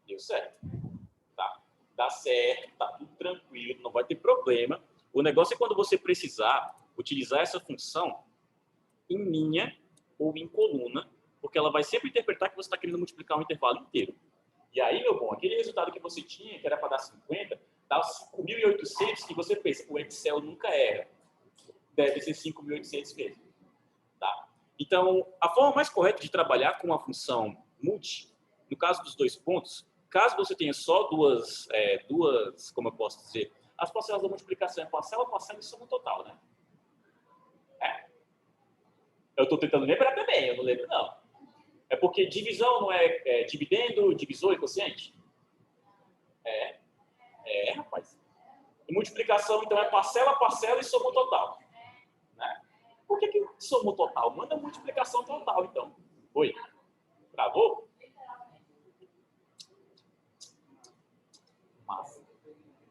Deu certo. Tá. Dá certo, tá tudo tranquilo, não vai ter problema. O negócio é quando você precisar utilizar essa função em linha ou em coluna, porque ela vai sempre interpretar que você está querendo multiplicar um intervalo inteiro. E aí, meu bom, aquele resultado que você tinha, que era para dar 50, dá 5.800 e você pensa, o Excel nunca erra. Deve ser 5.800 mesmo. Tá? Então, a forma mais correta de trabalhar com a função multi, no caso dos dois pontos, caso você tenha só duas, como eu posso dizer, as parcelas da multiplicação é parcela e soma total, né? Eu estou tentando lembrar também, eu não lembro não. É porque divisão não é dividendo, divisor e quociente? Rapaz. E multiplicação, então, é parcela e soma total. Né? Por que soma total? Manda multiplicação total, então. Oi? Travou? Massa.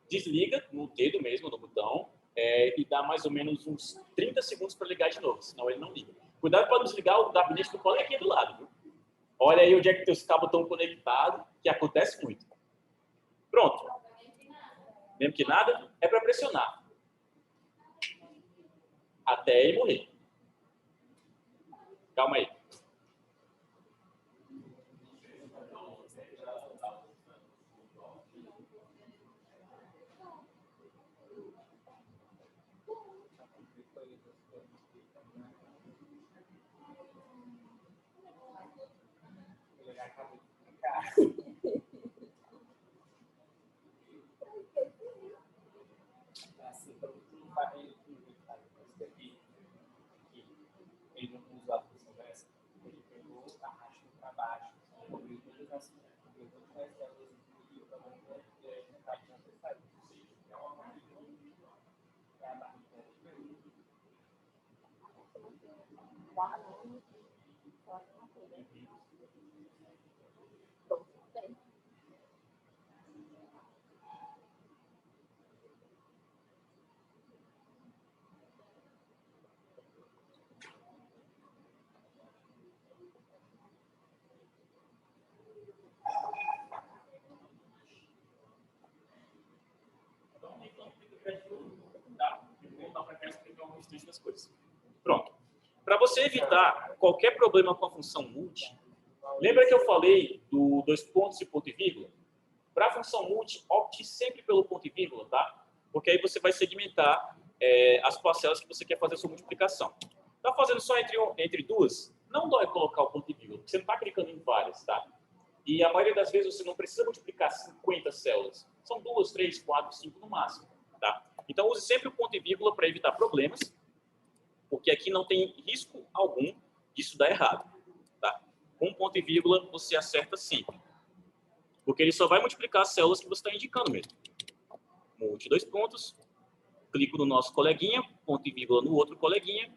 Desliga no dedo mesmo, no botão, e dá mais ou menos uns 30 segundos para ligar de novo, senão ele não liga. Cuidado para não desligar o gabinete do colo aqui do lado, viu? Olha aí onde é que teus cabos estão conectados, que acontece muito. Pronto. Mesmo que nada, é para pressionar. Até ele morrer. Calma aí. Ele não usa a função dessa, ele pegou, arrastou para baixo, cobriu todas as Das coisas. Pronto. Para você evitar qualquer problema com a função multi, lembra que eu falei do 2 pontos e ponto e vírgula? Para a função multi, opte sempre pelo ponto e vírgula, tá? Porque aí você vai segmentar as parcelas que você quer fazer a sua multiplicação. Está fazendo só entre duas? Não dói colocar o ponto e vírgula, porque você não está clicando em várias, tá? E a maioria das vezes você não precisa multiplicar 50 células. São 2, 3, 4, 5 no máximo, tá? Então use sempre o ponto e vírgula para evitar problemas, porque aqui não tem risco algum disso dar errado, tá? Com ponto e vírgula você acerta sempre, porque ele só vai multiplicar as células que você está indicando mesmo. Multi 2 pontos, clico no nosso coleguinha, ponto e vírgula no outro coleguinha.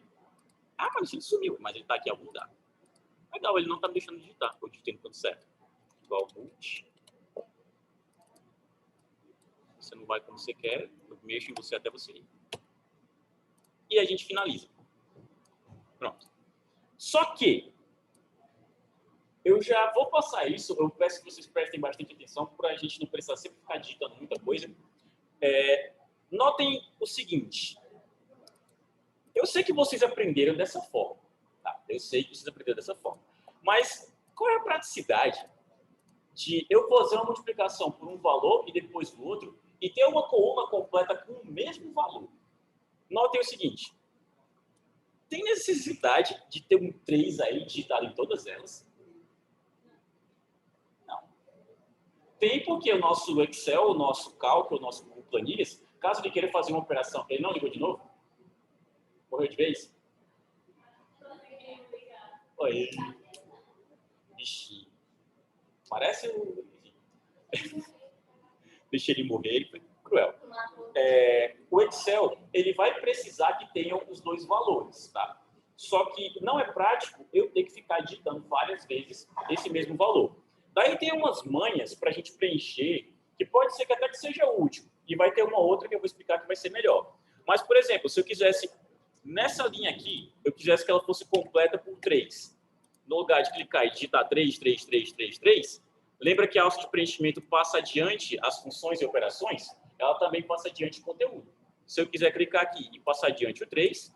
Ah, mas ele sumiu, mas ele está aqui em algum lugar. Legal, ele não está me deixando digitar, eu digitei no ponto certo. Igual multi. Você não vai como você quer, eu mexo em você até você ir. E a gente finaliza. Pronto. Só que eu já vou passar isso, eu peço que vocês prestem bastante atenção para a gente não precisar sempre ficar digitando muita coisa. Notem o seguinte. Eu sei que vocês aprenderam dessa forma. Tá? Eu sei que vocês aprenderam dessa forma. Mas qual é a praticidade de eu fazer uma multiplicação por um valor e depois do outro e ter uma coluna completa com o mesmo valor? Notem o seguinte. Tem necessidade de ter um 3 aí digitado em todas elas? Não. Tem, porque o nosso Excel, o nosso cálculo, o nosso planilhas, caso ele queira fazer uma operação, ele não ligou de novo? Morreu de vez? Oi. Vixe. Parece o... Deixei ele morrer, ele foi cruel. O Excel, ele vai precisar que tenham os dois valores, tá? Só que não é prático eu ter que ficar digitando várias vezes esse mesmo valor. Daí tem umas manhas para a gente preencher, que pode ser que até que seja útil, e vai ter uma outra que eu vou explicar que vai ser melhor. Mas, por exemplo, se eu quisesse, nessa linha aqui, eu quisesse que ela fosse completa por 3, no lugar de clicar e digitar 3, 3, 3, 3, 3, lembra que a alça de preenchimento passa adiante as funções e operações? Ela também passa adiante o conteúdo. Se eu quiser clicar aqui e passar adiante o 3,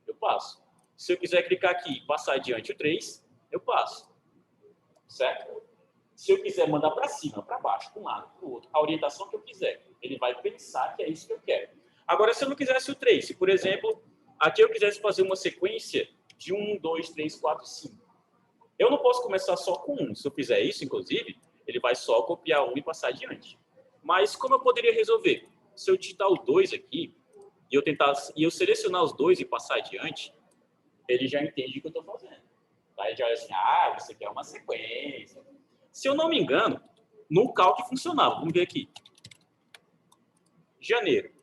eu passo. Se eu quiser clicar aqui e passar adiante o 3, eu passo. Certo? Se eu quiser mandar para cima, para baixo, para um lado, para o outro, a orientação que eu quiser, ele vai pensar que é isso que eu quero. Agora, se eu não quisesse o 3, se, por exemplo, aqui eu quisesse fazer uma sequência de 1, 2, 3, 4, 5, eu não posso começar só com 1. Se eu fizer isso, inclusive, ele vai só copiar 1 e passar adiante. Mas como eu poderia resolver? Se eu digitar o 2 aqui e eu selecionar os 2 e passar adiante, ele já entende o que eu estou fazendo. Aí já olha assim, você quer uma sequência. Se eu não me engano, no cálculo funcionava. Vamos ver aqui. Janeiro.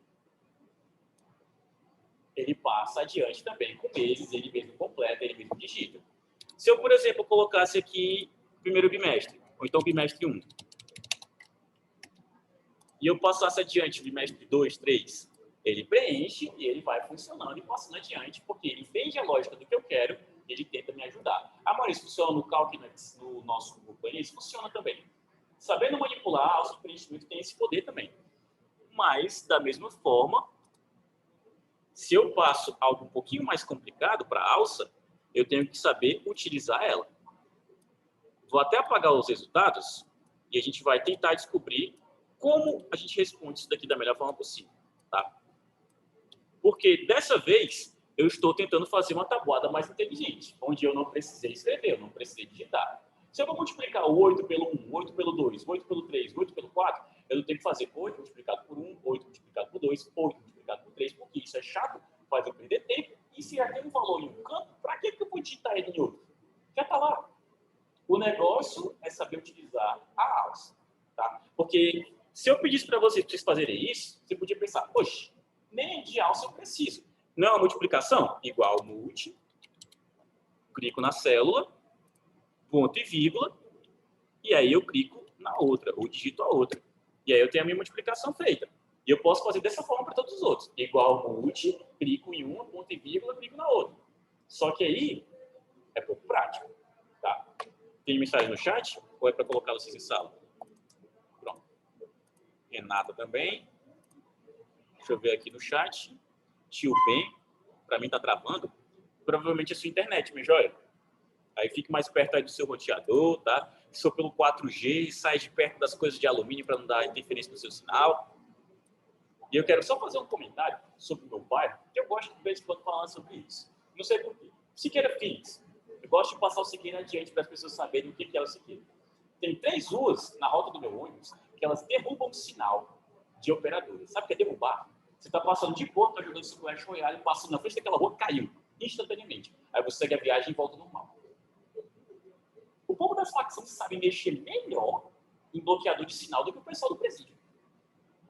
Ele passa adiante também com meses, ele mesmo completa, ele mesmo digita. Se eu, por exemplo, colocasse aqui primeiro bimestre, ou então bimestre 1, e eu passasse adiante bimestre 2, 3, ele preenche e ele vai funcionando e passando adiante, porque ele entende a lógica do que eu quero e ele tenta me ajudar. Maurício, funciona no cálculo, no nosso grupo, isso funciona também. Sabendo manipular, o preenchimento tem esse poder também. Mas, da mesma forma, se eu passo algo um pouquinho mais complicado para a alça, eu tenho que saber utilizar ela. Vou até apagar os resultados e a gente vai tentar descobrir como a gente responde isso daqui da melhor forma possível, tá? Porque dessa vez eu estou tentando fazer uma tabuada mais inteligente, onde eu não precisei escrever, eu não precisei digitar. Se eu vou multiplicar o 8 pelo 1, 8 pelo 2, 8 pelo 3, 8 pelo 4, eu tenho que fazer 8 multiplicado por 1, 8 multiplicado por 2, 8 multiplicado por 3, porque isso é chato, faz eu perder tempo. E se já tem um valor em um canto, para que eu vou digitar ele em outro? Já está lá. O negócio é saber utilizar a alça, tá? Porque se eu pedisse para vocês fazerem isso, você podia pensar, poxa, nem de alça eu preciso. Não é uma multiplicação? Igual multi clico na célula, ponto e vírgula, e aí eu clico na outra, ou digito a outra. E aí eu tenho a minha multiplicação feita. E eu posso fazer dessa forma para todos os outros. Igual multi, clico em uma, ponto e vírgula, clico na outra. Só que aí é pouco prático. Tá? Tem mensagem no chat? Ou é para colocar vocês em sala? Pronto. Renata também. Deixa eu ver aqui no chat. Tio Ben, para mim tá travando. Provavelmente é sua internet, minha joia. Aí fique mais perto aí do seu roteador, tá? Se for pelo 4G, sai de perto das coisas de alumínio para não dar interferência no seu sinal. E eu quero só fazer um comentário sobre o meu bairro, que eu gosto de vez em quando falar sobre isso. Não sei por quê. Siqueira Filhos. Eu gosto de passar o Siqueira adiante para as pessoas saberem o que é o Siqueira. Tem 3 ruas na rota do meu ônibus que elas derrubam o sinal de operadora. Sabe o que é derrubar? Você está passando de boa, está jogando seu Clash Royale, passando na frente daquela rua, caiu instantaneamente. Aí você segue a viagem e volta normal. O povo das facções sabe mexer melhor em bloqueador de sinal do que o pessoal do presídio.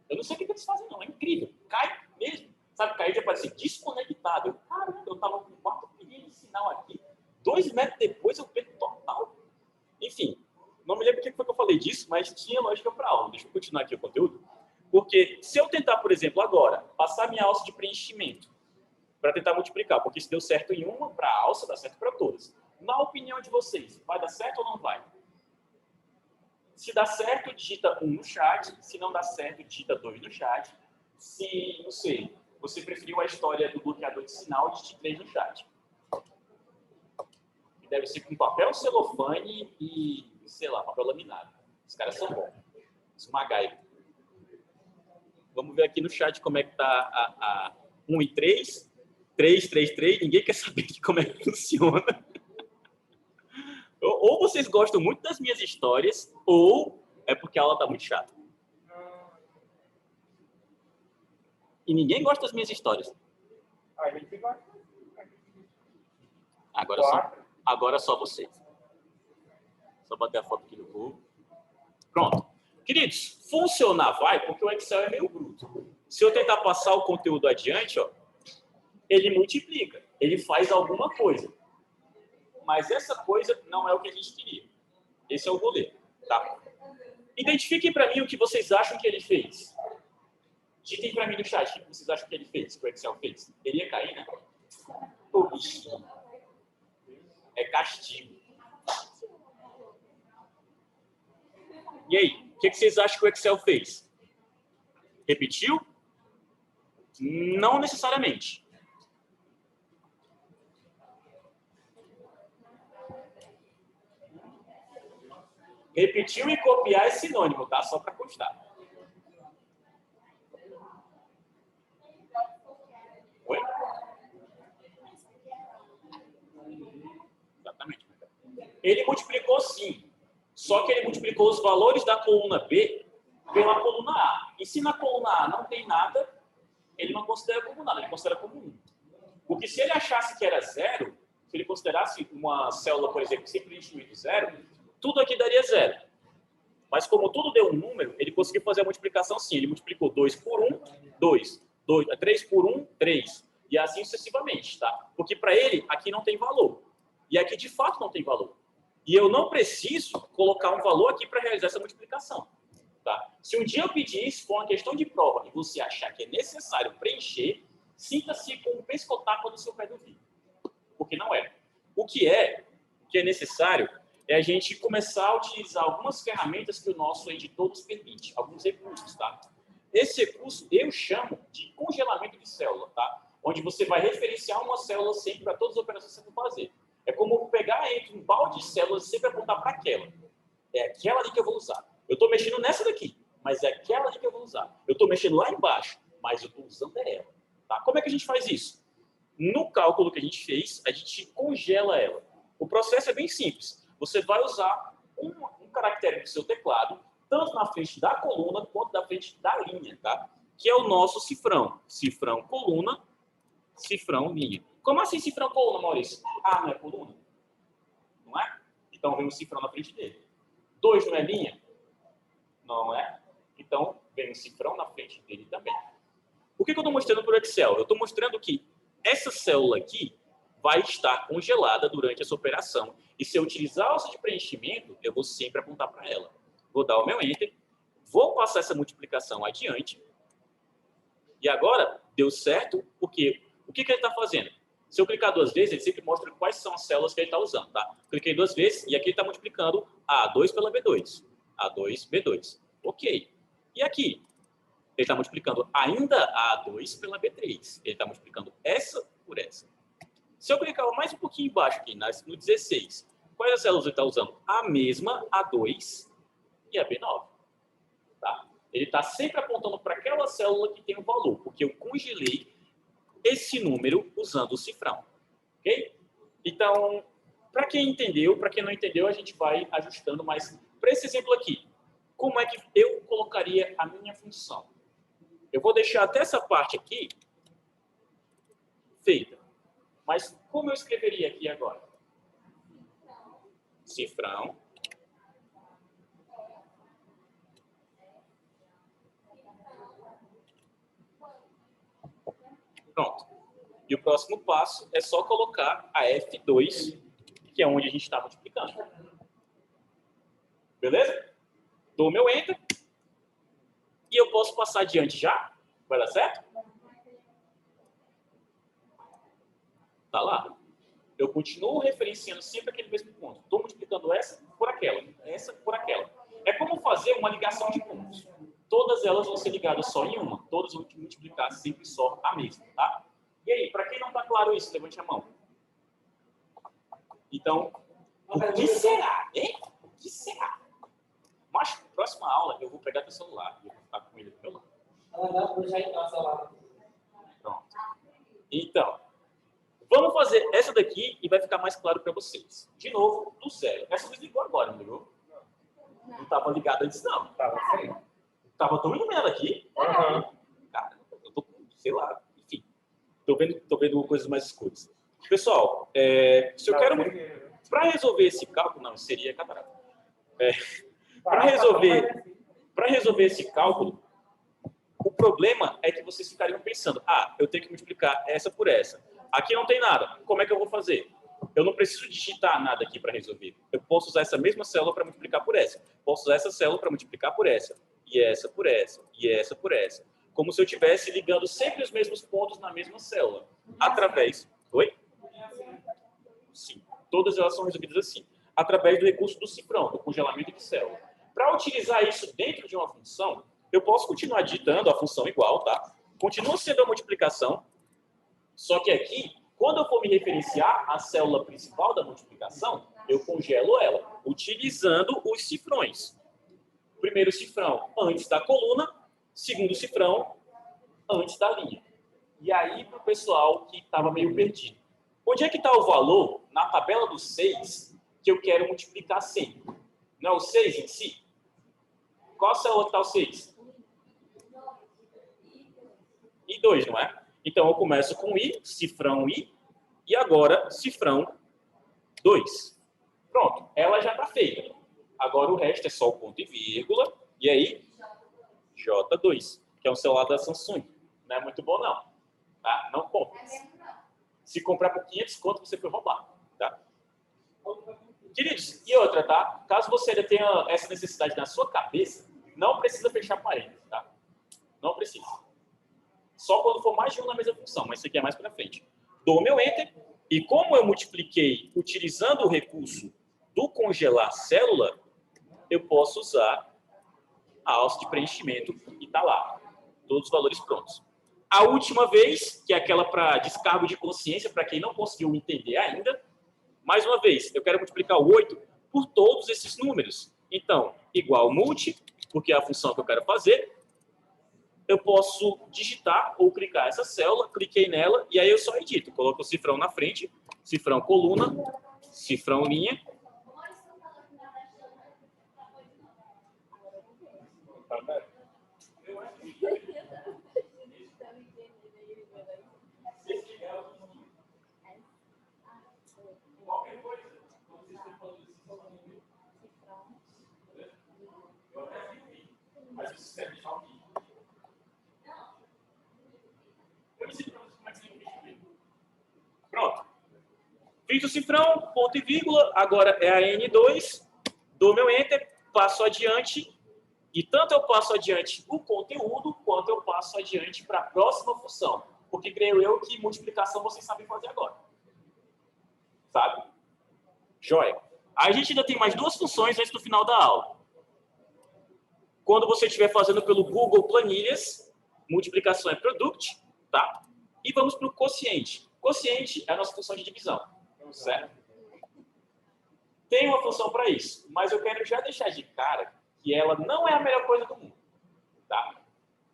Eu não sei o que eles fazem, não. É incrível. Cai mesmo. Sabe, caiu de aparecer desconectado. Caramba, eu tava com 4 milhas de sinal aqui. 2 metros depois eu perco total. Enfim, não me lembro o que foi que eu falei disso, mas tinha lógica para aula. Deixa eu continuar aqui o conteúdo. Porque se eu tentar, por exemplo, agora, passar minha alça de preenchimento para tentar multiplicar, porque se deu certo em uma, para a alça dá certo para todas. Na opinião de vocês, vai dar certo ou não vai? Se dá certo, digita 1 no chat. Se não dá certo, digita 2 no chat. Se, não sei, você preferiu a história do bloqueador de sinal, digite 3 no chat. Que deve ser com papel celofane e, sei lá, papel laminado. Os caras são bons. Esmagar ele. Vamos ver aqui no chat como é que tá a 1 e 3. 3, 3, 3. Ninguém quer saber de como é que funciona. Ou vocês gostam muito das minhas histórias, ou é porque a aula tá muito chata. E ninguém gosta das minhas histórias. A gente gosta. Agora só vocês. Só bater a foto aqui no povo. Pronto. Queridos, funcionar vai, porque o Excel é meio bruto. Se eu tentar passar o conteúdo adiante, ó, ele multiplica, ele faz alguma coisa. Mas essa coisa não é o que a gente queria. Esse é o rolê, tá? Identifiquem para mim o que vocês acham que ele fez. Ditem para mim no chat o que vocês acham que ele fez, que o Excel fez. Ele ia cair, né? Pô, bichinho. É castigo. E aí, o que vocês acham que o Excel fez? Repetiu? Não necessariamente. Repetiu e copiar é sinônimo, tá? Só para constar. Oi? Exatamente. Ele multiplicou sim. Só que ele multiplicou os valores da coluna B pela coluna A. E se na coluna A não tem nada, ele não considera como nada, ele considera como 1. Porque se ele achasse que era 0, se ele considerasse uma célula, por exemplo, simplesmente 0, tudo aqui daria 0. Mas como tudo deu um número, ele conseguiu fazer a multiplicação sim. Ele multiplicou 2 por 1, 2. 3 por 1, 3. E assim sucessivamente, tá? Porque para ele, aqui não tem valor. E aqui, de fato, não tem valor. E eu não preciso colocar um valor aqui para realizar essa multiplicação. Tá? Se um dia eu pedir isso for uma questão de prova e você achar que é necessário preencher, sinta-se com um pescotapa no seu pé do vidro. Porque não é. O que é necessário é a gente começar a utilizar algumas ferramentas que o nosso editor nos permite, alguns recursos, tá? Esse recurso eu chamo de congelamento de célula, tá? Onde você vai referenciar uma célula sempre para todas as operações que você for fazer. É como pegar entre um balde de células e sempre apontar para aquela. É aquela ali que eu vou usar. Eu estou mexendo nessa daqui, mas é aquela ali que eu vou usar. Eu estou mexendo lá embaixo, mas eu estou usando ela. Tá? Como é que a gente faz isso? No cálculo que a gente fez, a gente congela ela. O processo é bem simples. Você vai usar um caractere do seu teclado, tanto na frente da coluna quanto na frente da linha, tá? Que é o nosso cifrão. Cifrão coluna, cifrão linha. Como assim cifrão coluna, Maurício? Ah, não é coluna? Não é? Então vem um cifrão na frente dele. 2 não é linha? Não é? Então vem um cifrão na frente dele também. Por que eu estou mostrando para o Excel? Eu estou mostrando que essa célula aqui, vai estar congelada durante essa operação. E se eu utilizar a alça de preenchimento, eu vou sempre apontar para ela. Vou dar o meu Enter, vou passar essa multiplicação adiante. E agora, deu certo, porque o que ele está fazendo? Se eu clicar 2 vezes, ele sempre mostra quais são as células que ele está usando, tá? Cliquei 2 vezes e aqui ele está multiplicando a A2 pela B2. A2, B2. Ok. E aqui? Ele está multiplicando ainda a A2 pela B3. Ele está multiplicando essa por essa. Se eu clicar mais um pouquinho embaixo aqui, no 16, quais as células ele está usando? A mesma A2 e a B9. Tá? Ele está sempre apontando para aquela célula que tem um valor, porque eu congelei esse número usando o cifrão. Ok? Então, para quem entendeu, para quem não entendeu, a gente vai ajustando, mas para esse exemplo aqui, como é que eu colocaria a minha função? Eu vou deixar até essa parte aqui feita. Mas como eu escreveria aqui agora? Cifrão. Pronto. E o próximo passo é só colocar a F2, que é onde a gente está multiplicando. Beleza? Dou o meu Enter. E eu posso passar adiante já? Vai dar certo? Tá lá. Eu continuo referenciando sempre aquele mesmo ponto. Estou multiplicando essa por aquela. É como fazer uma ligação de pontos. Todas elas vão ser ligadas só em uma. Todas vão multiplicar sempre só a mesma, tá? E aí, para quem não está claro isso, levante a mão. Então, o que será, hein? O que será? Mas, na próxima aula, eu vou pegar teu celular e eu vou ficar com ele do meu lado. Não, já está celular. Pronto. Então, vamos fazer essa daqui e vai ficar mais claro para vocês. De novo, do zero. Essa luz ligou agora, não ligou? Não estava ligada antes, não. Estava tão iluminada aqui. Cara, eu tô com, sei lá, enfim. Tô vendo coisas mais escuras. Pessoal, se eu quero... Para resolver esse cálculo... Não, seria catarata. Para resolver esse cálculo, o problema é que vocês ficariam pensando, eu tenho que multiplicar essa por essa. Aqui não tem nada. Como é que eu vou fazer? Eu não preciso digitar nada aqui para resolver. Eu posso usar essa mesma célula para multiplicar por essa. Posso usar essa célula para multiplicar por essa. E essa por essa. E essa por essa. Como se eu estivesse ligando sempre os mesmos pontos na mesma célula. Através... Oi? Sim. Todas elas são resolvidas assim. Através do recurso do cifrão, do congelamento de célula. Para utilizar isso dentro de uma função, eu posso continuar digitando a função igual, tá? Continua sendo a multiplicação, só que aqui, quando eu for me referenciar à célula principal da multiplicação, eu congelo ela, utilizando os cifrões. Primeiro cifrão antes da coluna, segundo cifrão antes da linha. E aí, para o pessoal que estava meio perdido. Onde é que está o valor na tabela do 6 que eu quero multiplicar sempre? Não é o 6 em si? Qual célula que está o 6? I 2, não é? Então, eu começo com I, cifrão I, e agora cifrão 2. Pronto, ela já está feita. Agora o resto é só o ponto e vírgula, e aí J2, que é um celular da Samsung. Não é muito bom, não. Tá? Não compre. Se comprar por 500 conto, você foi roubar. Tá? Queridos, e outra, tá? Caso você ainda tenha essa necessidade na sua cabeça, não precisa fechar parênteses, tá? Não precisa. Só quando for mais de um na mesma função, mas isso aqui é mais para frente. Dou o meu Enter, e como eu multipliquei utilizando o recurso do congelar célula, eu posso usar a alça de preenchimento e está lá. Todos os valores prontos. A última vez, que é aquela para descargo de consciência, para quem não conseguiu entender ainda, mais uma vez, eu quero multiplicar o 8 por todos esses números. Então, igual multi, porque é a função que eu quero fazer, eu posso digitar ou clicar essa célula, cliquei nela, e aí eu só edito. Coloco o cifrão na frente, cifrão coluna, cifrão linha. Pronto. Fiz o cifrão, ponto e vírgula, agora é a N2, dou meu Enter, passo adiante, e tanto eu passo adiante o conteúdo, quanto eu passo adiante para a próxima função. Porque creio eu que multiplicação vocês sabem fazer agora. Sabe? Joia. A gente ainda tem mais duas funções antes do final da aula. Quando você estiver fazendo pelo Google Planilhas, multiplicação é product, tá? E vamos para o quociente. Quociente é a nossa função de divisão, certo? Tem uma função para isso, mas eu quero já deixar de cara que ela não é a melhor coisa do mundo, tá?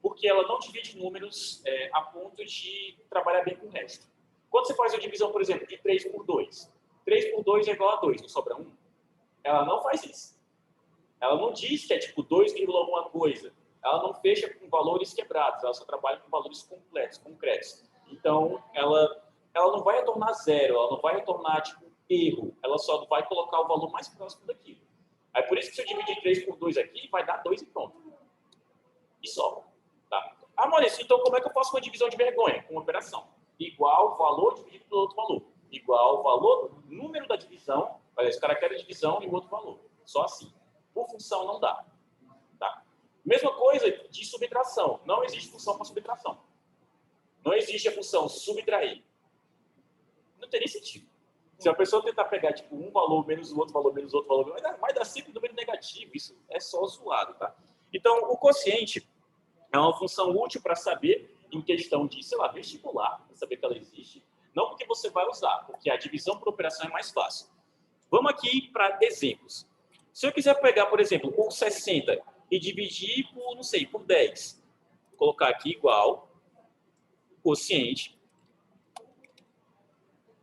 Porque ela não divide números a ponto de trabalhar bem com o resto. Quando você faz a divisão, por exemplo, de 3 por 2, 3 por 2 é igual a 2, não sobra 1. Ela não faz isso. Ela não diz que é tipo 2, alguma coisa. Ela não fecha com valores quebrados, ela só trabalha com valores completos, concretos. Então, ela não vai retornar zero, ela não vai retornar tipo erro, ela só vai colocar o valor mais próximo daquilo. Aí por isso que se eu dividir 3 por 2 aqui, vai dar 2 e pronto. E sobra. Tá? Ah, Maurício, então como é que eu faço uma divisão de vergonha? Com uma operação. Igual valor dividido pelo outro valor. Igual valor, número da divisão, os caracteres de divisão e o outro valor. Só assim. Por função não dá. Tá? Mesma coisa de subtração. Não existe função para subtração. Não existe a função subtrair. Não teria sentido. Se a pessoa tentar pegar tipo, um valor menos o outro valor menos o outro valor, vai dar sempre número negativo. Isso é só zoado. Tá? Então, o quociente é uma função útil para saber em questão de, sei lá, vestibular, para saber que ela existe. Não porque você vai usar, porque a divisão por operação é mais fácil. Vamos aqui para exemplos. Se eu quiser pegar, por exemplo, o 60 e dividir por, não sei, por 10, vou colocar aqui igual, quociente,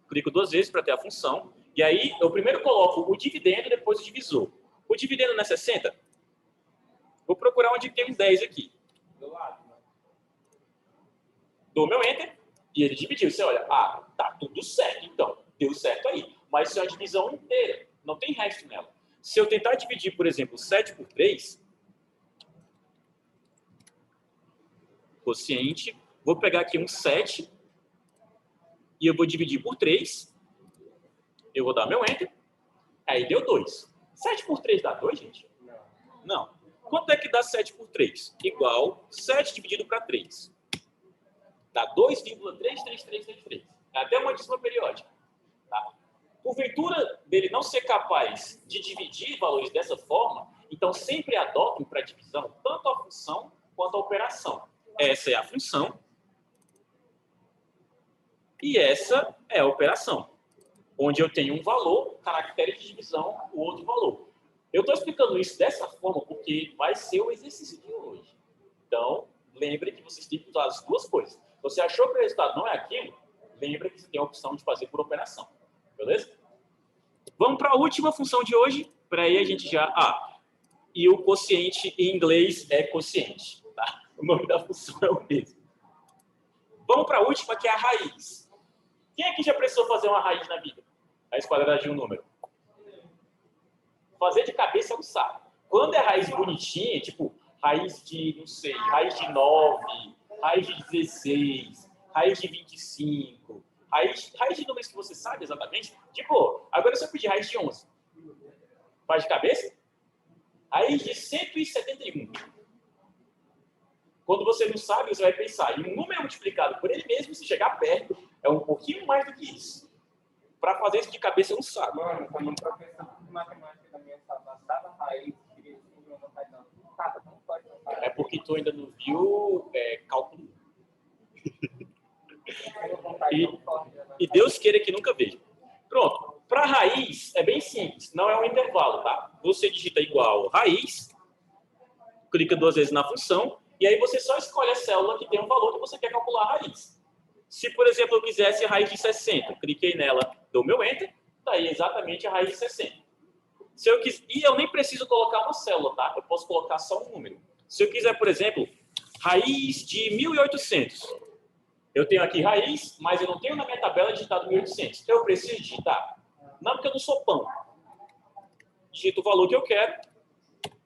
clico duas vezes para ter a função, e aí eu primeiro coloco o dividendo e depois o divisor. O dividendo não é 60? Vou procurar onde tem um 10 aqui. Dou meu Enter e ele dividiu. Você olha, tá tudo certo, então. Deu certo aí. Mas isso é uma divisão inteira. Não tem resto nela. Se eu tentar dividir, por exemplo, 7 por 3, quociente, vou pegar aqui um 7 e eu vou dividir por 3. Eu vou dar meu Enter. Aí deu 2. 7 por 3 dá 2, gente? Não. Quanto é que dá 7 por 3? Igual 7 dividido para 3. Dá 2,33333. É até uma dízima periódica. Tá? Porventura dele não ser capaz de dividir valores dessa forma, então sempre adotem para divisão tanto a função quanto a operação. Essa é a função e essa é a operação, onde eu tenho um valor, caractere de divisão, o outro valor. Eu estou explicando isso dessa forma porque vai ser o exercício de hoje. Então, lembre que vocês têm que usar as duas coisas. Você achou que o resultado não é aquilo? Lembra que você tem a opção de fazer por operação. Beleza? Vamos para a última função de hoje. Para aí a gente já... e o quociente em inglês é quociente. Tá? O nome da função é o mesmo. Vamos para a última, que é a raiz. Quem aqui já precisou fazer uma raiz na vida? Raiz quadrada de um número. Fazer de cabeça é um saco. Quando é raiz bonitinha, tipo raiz de, não sei, raiz de 9, raiz de 16, raiz de 25, raiz de números que você sabe exatamente. Tipo, agora se eu pedir raiz de 11, faz de cabeça? Raiz de 171. Quando você não sabe, você vai pensar em um número multiplicado por ele mesmo, se chegar perto, é um pouquinho mais do que isso. Para fazer isso de cabeça, eu não sabe. Mano, quando um professor de matemática da minha sala dava raiz, queria descobrir uma raiz, não. Cara, não pode não. É porque tu ainda não viu cálculo. E Deus queira que nunca veja. Pronto. Para raiz, é bem simples. Não é um intervalo, tá? Você digita igual raiz, clica duas vezes na função, e aí você só escolhe a célula que tem um valor que você quer calcular a raiz. Se, por exemplo, eu quisesse a raiz de 60, cliquei nela, dou meu Enter, tá aí exatamente a raiz de 60. Se eu e eu nem preciso colocar uma célula, tá? Eu posso colocar só um número. Se eu quiser, por exemplo, raiz de 1800. Eu tenho aqui raiz, mas eu não tenho na minha tabela digitado 1800. Eu preciso digitar? Não, porque eu não sou pão. Digito o valor que eu quero,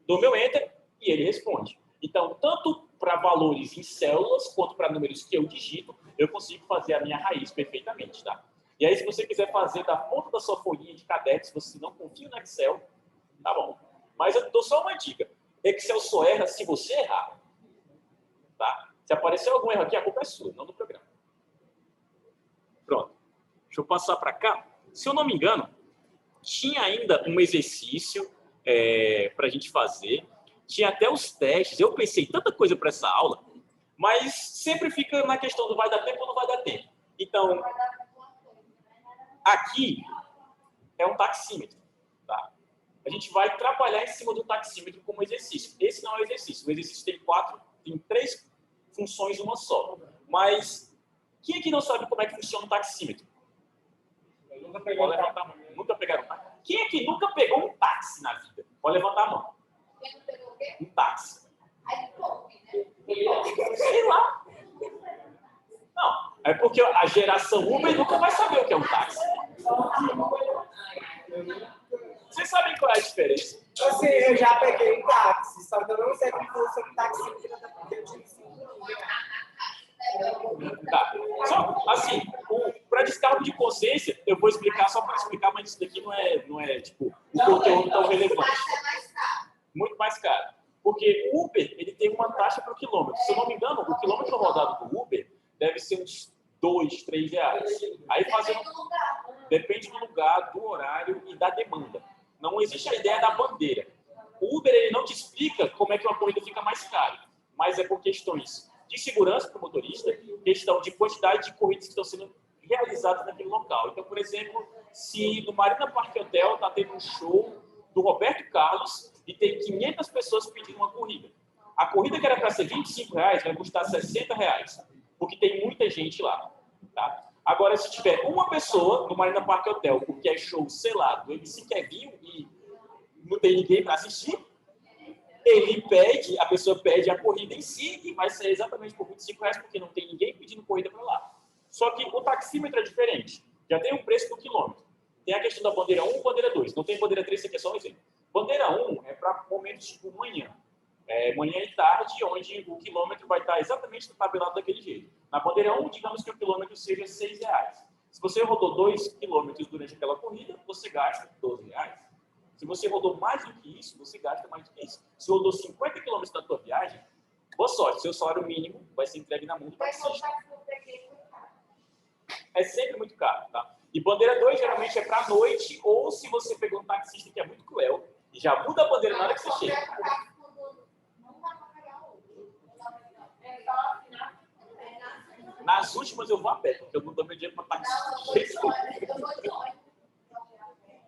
dou meu Enter e ele responde. Então, tanto para valores em células, quanto para números que eu digito, eu consigo fazer a minha raiz perfeitamente, tá? E E aí, se você quiser fazer da ponta da sua folhinha de caderno, se você não confia no Excel, tá bom. Mas eu dou só uma dica. Excel só erra se você errar. Tá? Se apareceu algum erro aqui, a culpa é sua, não do programa. Pronto. Deixa eu passar para cá. Se eu não me engano, tinha ainda um exercício para a gente fazer. Tinha até os testes. Eu pensei tanta coisa para essa aula, mas sempre fica na questão do vai dar tempo ou não vai dar tempo. Então, aqui é um taxímetro. Tá? A gente vai trabalhar em cima do taxímetro como exercício. Esse não é o exercício. O exercício tem 3 funções, uma só. Mas quem aqui não sabe como é que funciona o taxímetro? Nunca pegou Levantar a mão. Nunca pegaram um táxi? Quem aqui nunca pegou um táxi na vida? Pode levantar a mão. Um táxi. Sei lá. Não, é porque a geração Uber nunca vai saber o que é um táxi. Vocês sabem qual é a diferença? Assim, eu já peguei um táxi, só que eu não sei como funciona o táxi, porque eu tive 5 dias. Tá. Só, assim, para descargo de consciência, eu vou explicar só para explicar, mas isso daqui não é tipo, o conteúdo tão relevante. Muito mais caro. Porque o Uber, ele tem uma taxa por quilômetro. Se eu não me engano, o quilômetro rodado do Uber deve ser uns 2, 3 reais. Aí fazendo... Depende do lugar, do horário e da demanda. Não existe a ideia da bandeira. O Uber, ele não te explica como é que uma corrida fica mais cara, mas é por questões de segurança para o motorista, questão de quantidade de corridas que estão sendo realizadas naquele local. Então, por exemplo, se no Marina Park Hotel está tendo um show do Roberto Carlos e tem 500 pessoas pedindo uma corrida. A corrida que era para ser R$25 vai custar R$60, porque tem muita gente lá. Tá? Agora, se tiver uma pessoa no Marina Park Hotel, porque é show, sei lá, do MC Kevinho e não tem ninguém para assistir, a pessoa pede a corrida em si e vai ser exatamente por R$25, porque não tem ninguém pedindo corrida para lá. Só que o taxímetro é diferente. Já tem o preço do quilômetro. Tem a questão da bandeira 1 e bandeira 2. Não tem bandeira 3, isso aqui é só um exemplo. Bandeira 1 é para momentos tipo manhã. Manhã e tarde, onde o quilômetro vai estar exatamente tabelado daquele jeito. Na bandeira 1, digamos que o quilômetro seja R$6. Se você rodou 2 quilômetros durante aquela corrida, você gasta R$12. Se você rodou mais do que isso, você gasta mais do que isso. Se rodou 50 quilômetros da tua viagem, boa sorte, seu salário mínimo vai ser entregue na mão do taxista. É sempre muito caro, tá? E bandeira 2 geralmente é para noite, ou se você pegou um taxista que é muito cruel, e já muda a bandeira na hora que você chega. Nas últimas eu vou a pé, porque eu não dou meu dinheiro para taxista.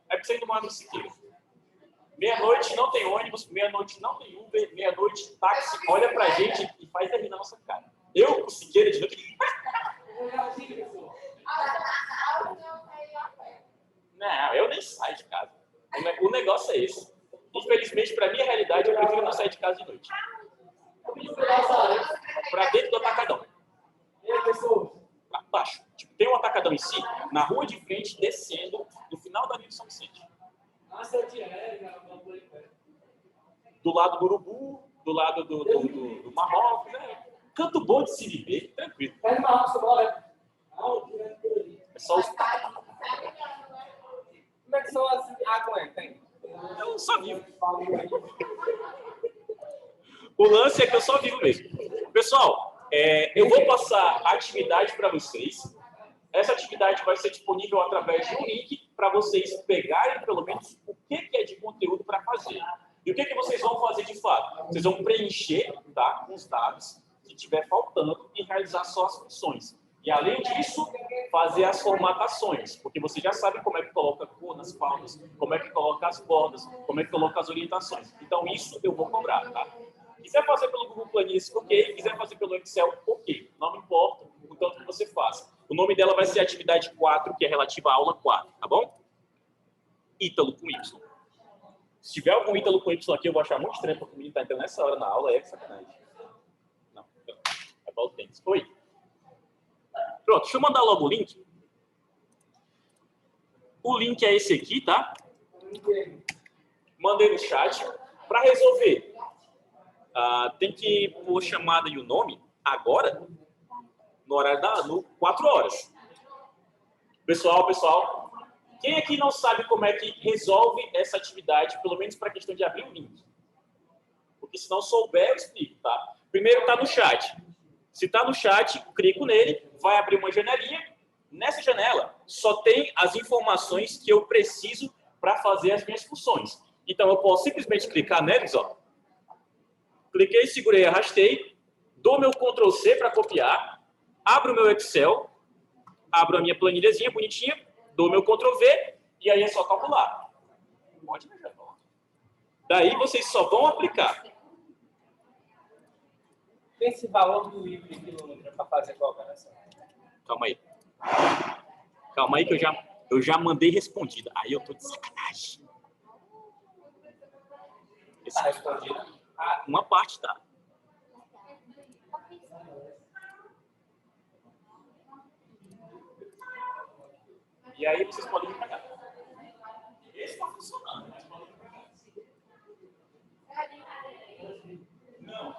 É porque você ainda mora no Siqueira. Meia-noite não tem ônibus, meia-noite não tem Uber, meia-noite táxi olha pra gente e faz rir na nossa cara. Eu, com o Siqueira, de noite... Não, eu nem saio de casa. O negócio é esse. Infelizmente, para minha realidade, eu prefiro não sair de casa de noite. Para dentro do atacadão. Para baixo. Tipo, tem um atacadão em si, na rua de frente, descendo, no final da Avenida São Vicente. Do lado do Urubu, do lado do Marrocos, né? Canto bom de se viver, tranquilo. É só os... Como é que são as águas, tem? Eu só vivo. O lance é que eu só vivo mesmo. Pessoal, eu vou passar a atividade para vocês. Essa atividade vai ser disponível através de um link para vocês pegarem, pelo menos, o que é de conteúdo para fazer. E o que vocês vão fazer de fato? Vocês vão preencher, tá, com os dados que estiver faltando e realizar só as funções. E, além disso, fazer as formatações, porque você já sabe como é que coloca a cor nas pautas, como é que coloca as bordas, como é que coloca as orientações. Então, isso eu vou cobrar, tá? Quiser fazer pelo Google Planilhas, ok. Quiser fazer pelo Excel, ok. Não me importa o tanto que você faça. O nome dela vai ser atividade 4, que é relativa à aula 4, tá bom? Ítalo com Y. Se tiver algum Ítalo com Y aqui, eu vou achar muito estranho, porque o menino está entrando nessa hora na aula, é sacanagem. Não, é para o tênis. Oi. Pronto, deixa eu mandar logo o link. O link é esse aqui, tá? Mandei no chat. Para resolver, tem que pôr chamada e o nome agora, no horário no 4 horas. Pessoal, quem aqui não sabe como é que resolve essa atividade, pelo menos para a questão de abrir o link? Porque se não souber, eu explico, tá? Primeiro está no chat. Se está no chat, clico nele, vai abrir uma janelinha. Nessa janela, só tem as informações que eu preciso para fazer as minhas funções. Então, eu posso simplesmente clicar neles, ó. Cliquei, segurei, arrastei, dou meu Ctrl C para copiar, abro o meu Excel, abro a minha planilhazinha bonitinha, dou meu Ctrl V e aí é só calcular. Pode me ajudar. Daí vocês só vão aplicar. Esse valor do livro de quilômetro para fazer qual operação? Calma aí. Calma aí que eu já mandei respondida. Aí eu tô de sacanagem. Está respondido? Uma parte, tá? E aí vocês podem vir pra cá. Esse está funcionando. Mas podem vir pra cá. Não.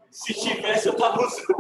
Se tivesse, eu tava usando.